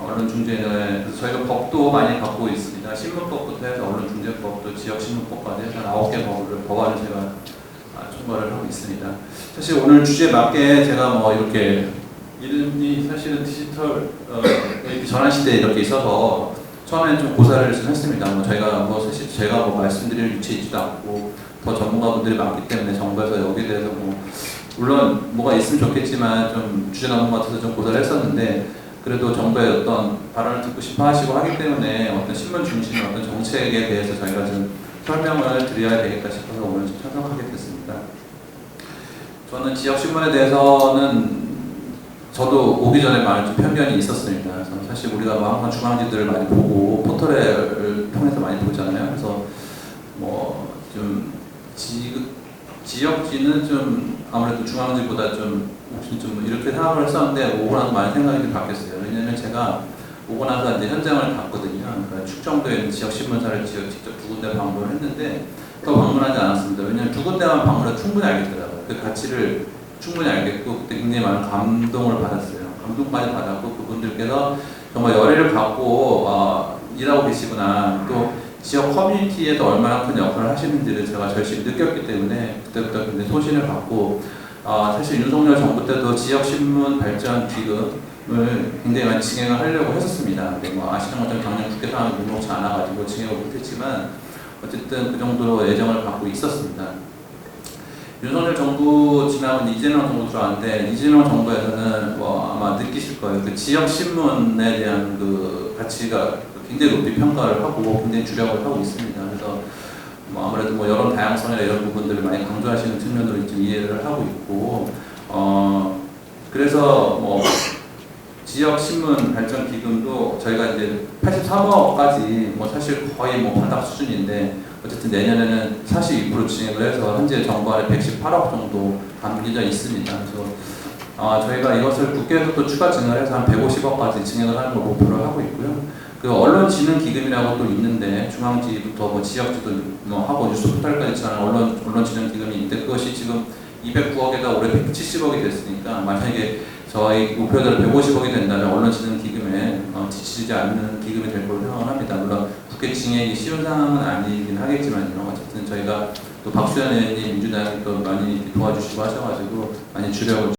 언론중재위원회 저희가 법도 많이 갖고 있습니다. 신문법부터 해서 언론중재법도 지역신문법까지 해서 9개 법안을 제가 총괄을 하고 있습니다. 사실 오늘 주제에 맞게 제가 뭐 이렇게 이름이 사실은 디지털 전환 시대에 이렇게 있어서 처음에는 좀 고사를 좀 했습니다. 뭐 저희가 뭐 사실 제가 뭐 말씀드릴 위치에 있지도 않고 더 전문가분들이 많기 때문에 정부에서 여기에 대해서 뭐 물론 뭐가 있으면 좋겠지만 좀 주제 넘은 것 같아서 좀 고사를 했었는데 그래도 정부의 어떤 발언을 듣고 싶어 하시고 하기 때문에 어떤 신문 중심의 어떤 정책에 대해서 저희가 좀 설명을 드려야 되겠다 싶어서 오늘 좀 참석하게 됐습니다. 저는 지역신문에 대해서는 저도 오기 전에 많은 좀 편견이 있었습니다. 그래서 사실 우리가 뭐 항상 중앙지들을 많이 보고 포털을 통해서 많이 보잖아요. 그래서 뭐 좀 지역지는 좀 아무래도 중앙지보다 좀 혹시 좀 이렇게 생각을 했었는데 오고 나서 많은 생각이 좀 바뀌었어요. 왜냐면 제가 오고 나서 이제 현장을 갔거든요. 그러니까 축정도에 있는 지역신문사를 직접 두 군데 방문을 했는데 더 방문하지 않았습니다. 왜냐면 두 군데만 방문해도 충분히 알겠더라고요. 그 가치를 충분히 알겠고 그때 굉장히 많은 감동을 받았어요. 감동까지 받았고 그분들께서 정말 열의를 갖고 일하고 계시구나. 또 지역 커뮤니티에서 얼마나 큰 역할을 하시는지를 제가 절실히 느꼈기 때문에 그때부터 굉장히 소신을 갖고 사실 윤석열 정부 때도 지역신문 발전 기금을 굉장히 많이 진행을 하려고 했었습니다. 근데 뭐 아시는 것처럼 작년 국회 상황이 녹록지 않아가지고 진행을 못했지만 어쨌든 그 정도로 예정을 갖고 있었습니다. 윤석열 정부 지나면 이재명 정부 들어왔는데 이재명 정부에서는 뭐 아마 느끼실 거예요. 그 지역 신문에 대한 그 가치가 굉장히 높이 평가를 하고 굉장히 주력을 하고 있습니다. 그래서 뭐 아무래도 뭐 여론 다양성이나 이런 부분들을 많이 강조하시는 측면으로 좀 이해를 하고 있고 그래서 뭐 지역 신문 발전 기금도 저희가 이제 83억까지 뭐 사실 거의 뭐 바닥 수준인데 어쨌든 내년에는 42% 진행을 해서 현재 정부 안에 118억 정도 담겨져 있습니다. 그래서 저희가 이것을 국회에서 또 추가 진행을 해서 한 150억까지 진행을 하는 걸 목표로 하고 있고요. 그 언론진흥기금이라고 또 있는데 중앙지부터 뭐 지역지도 뭐 하고 뉴스포털까지 있지만 언론진흥기금이 있는데 그것이 지금 209억에다 올해 170억이 됐으니까 만약에 저희 목표대로 150억이 된다면 언론진흥기금에 지치지 않는 기금이 될 걸로 생각을 합니다. 물론 국회 진행이 쉬운 상황은 아니긴 하겠지만요. 어쨌든 저희가 또 박수현 의원님 민주당이 또 많이 도와주시고 하셔가지고 많이 주력을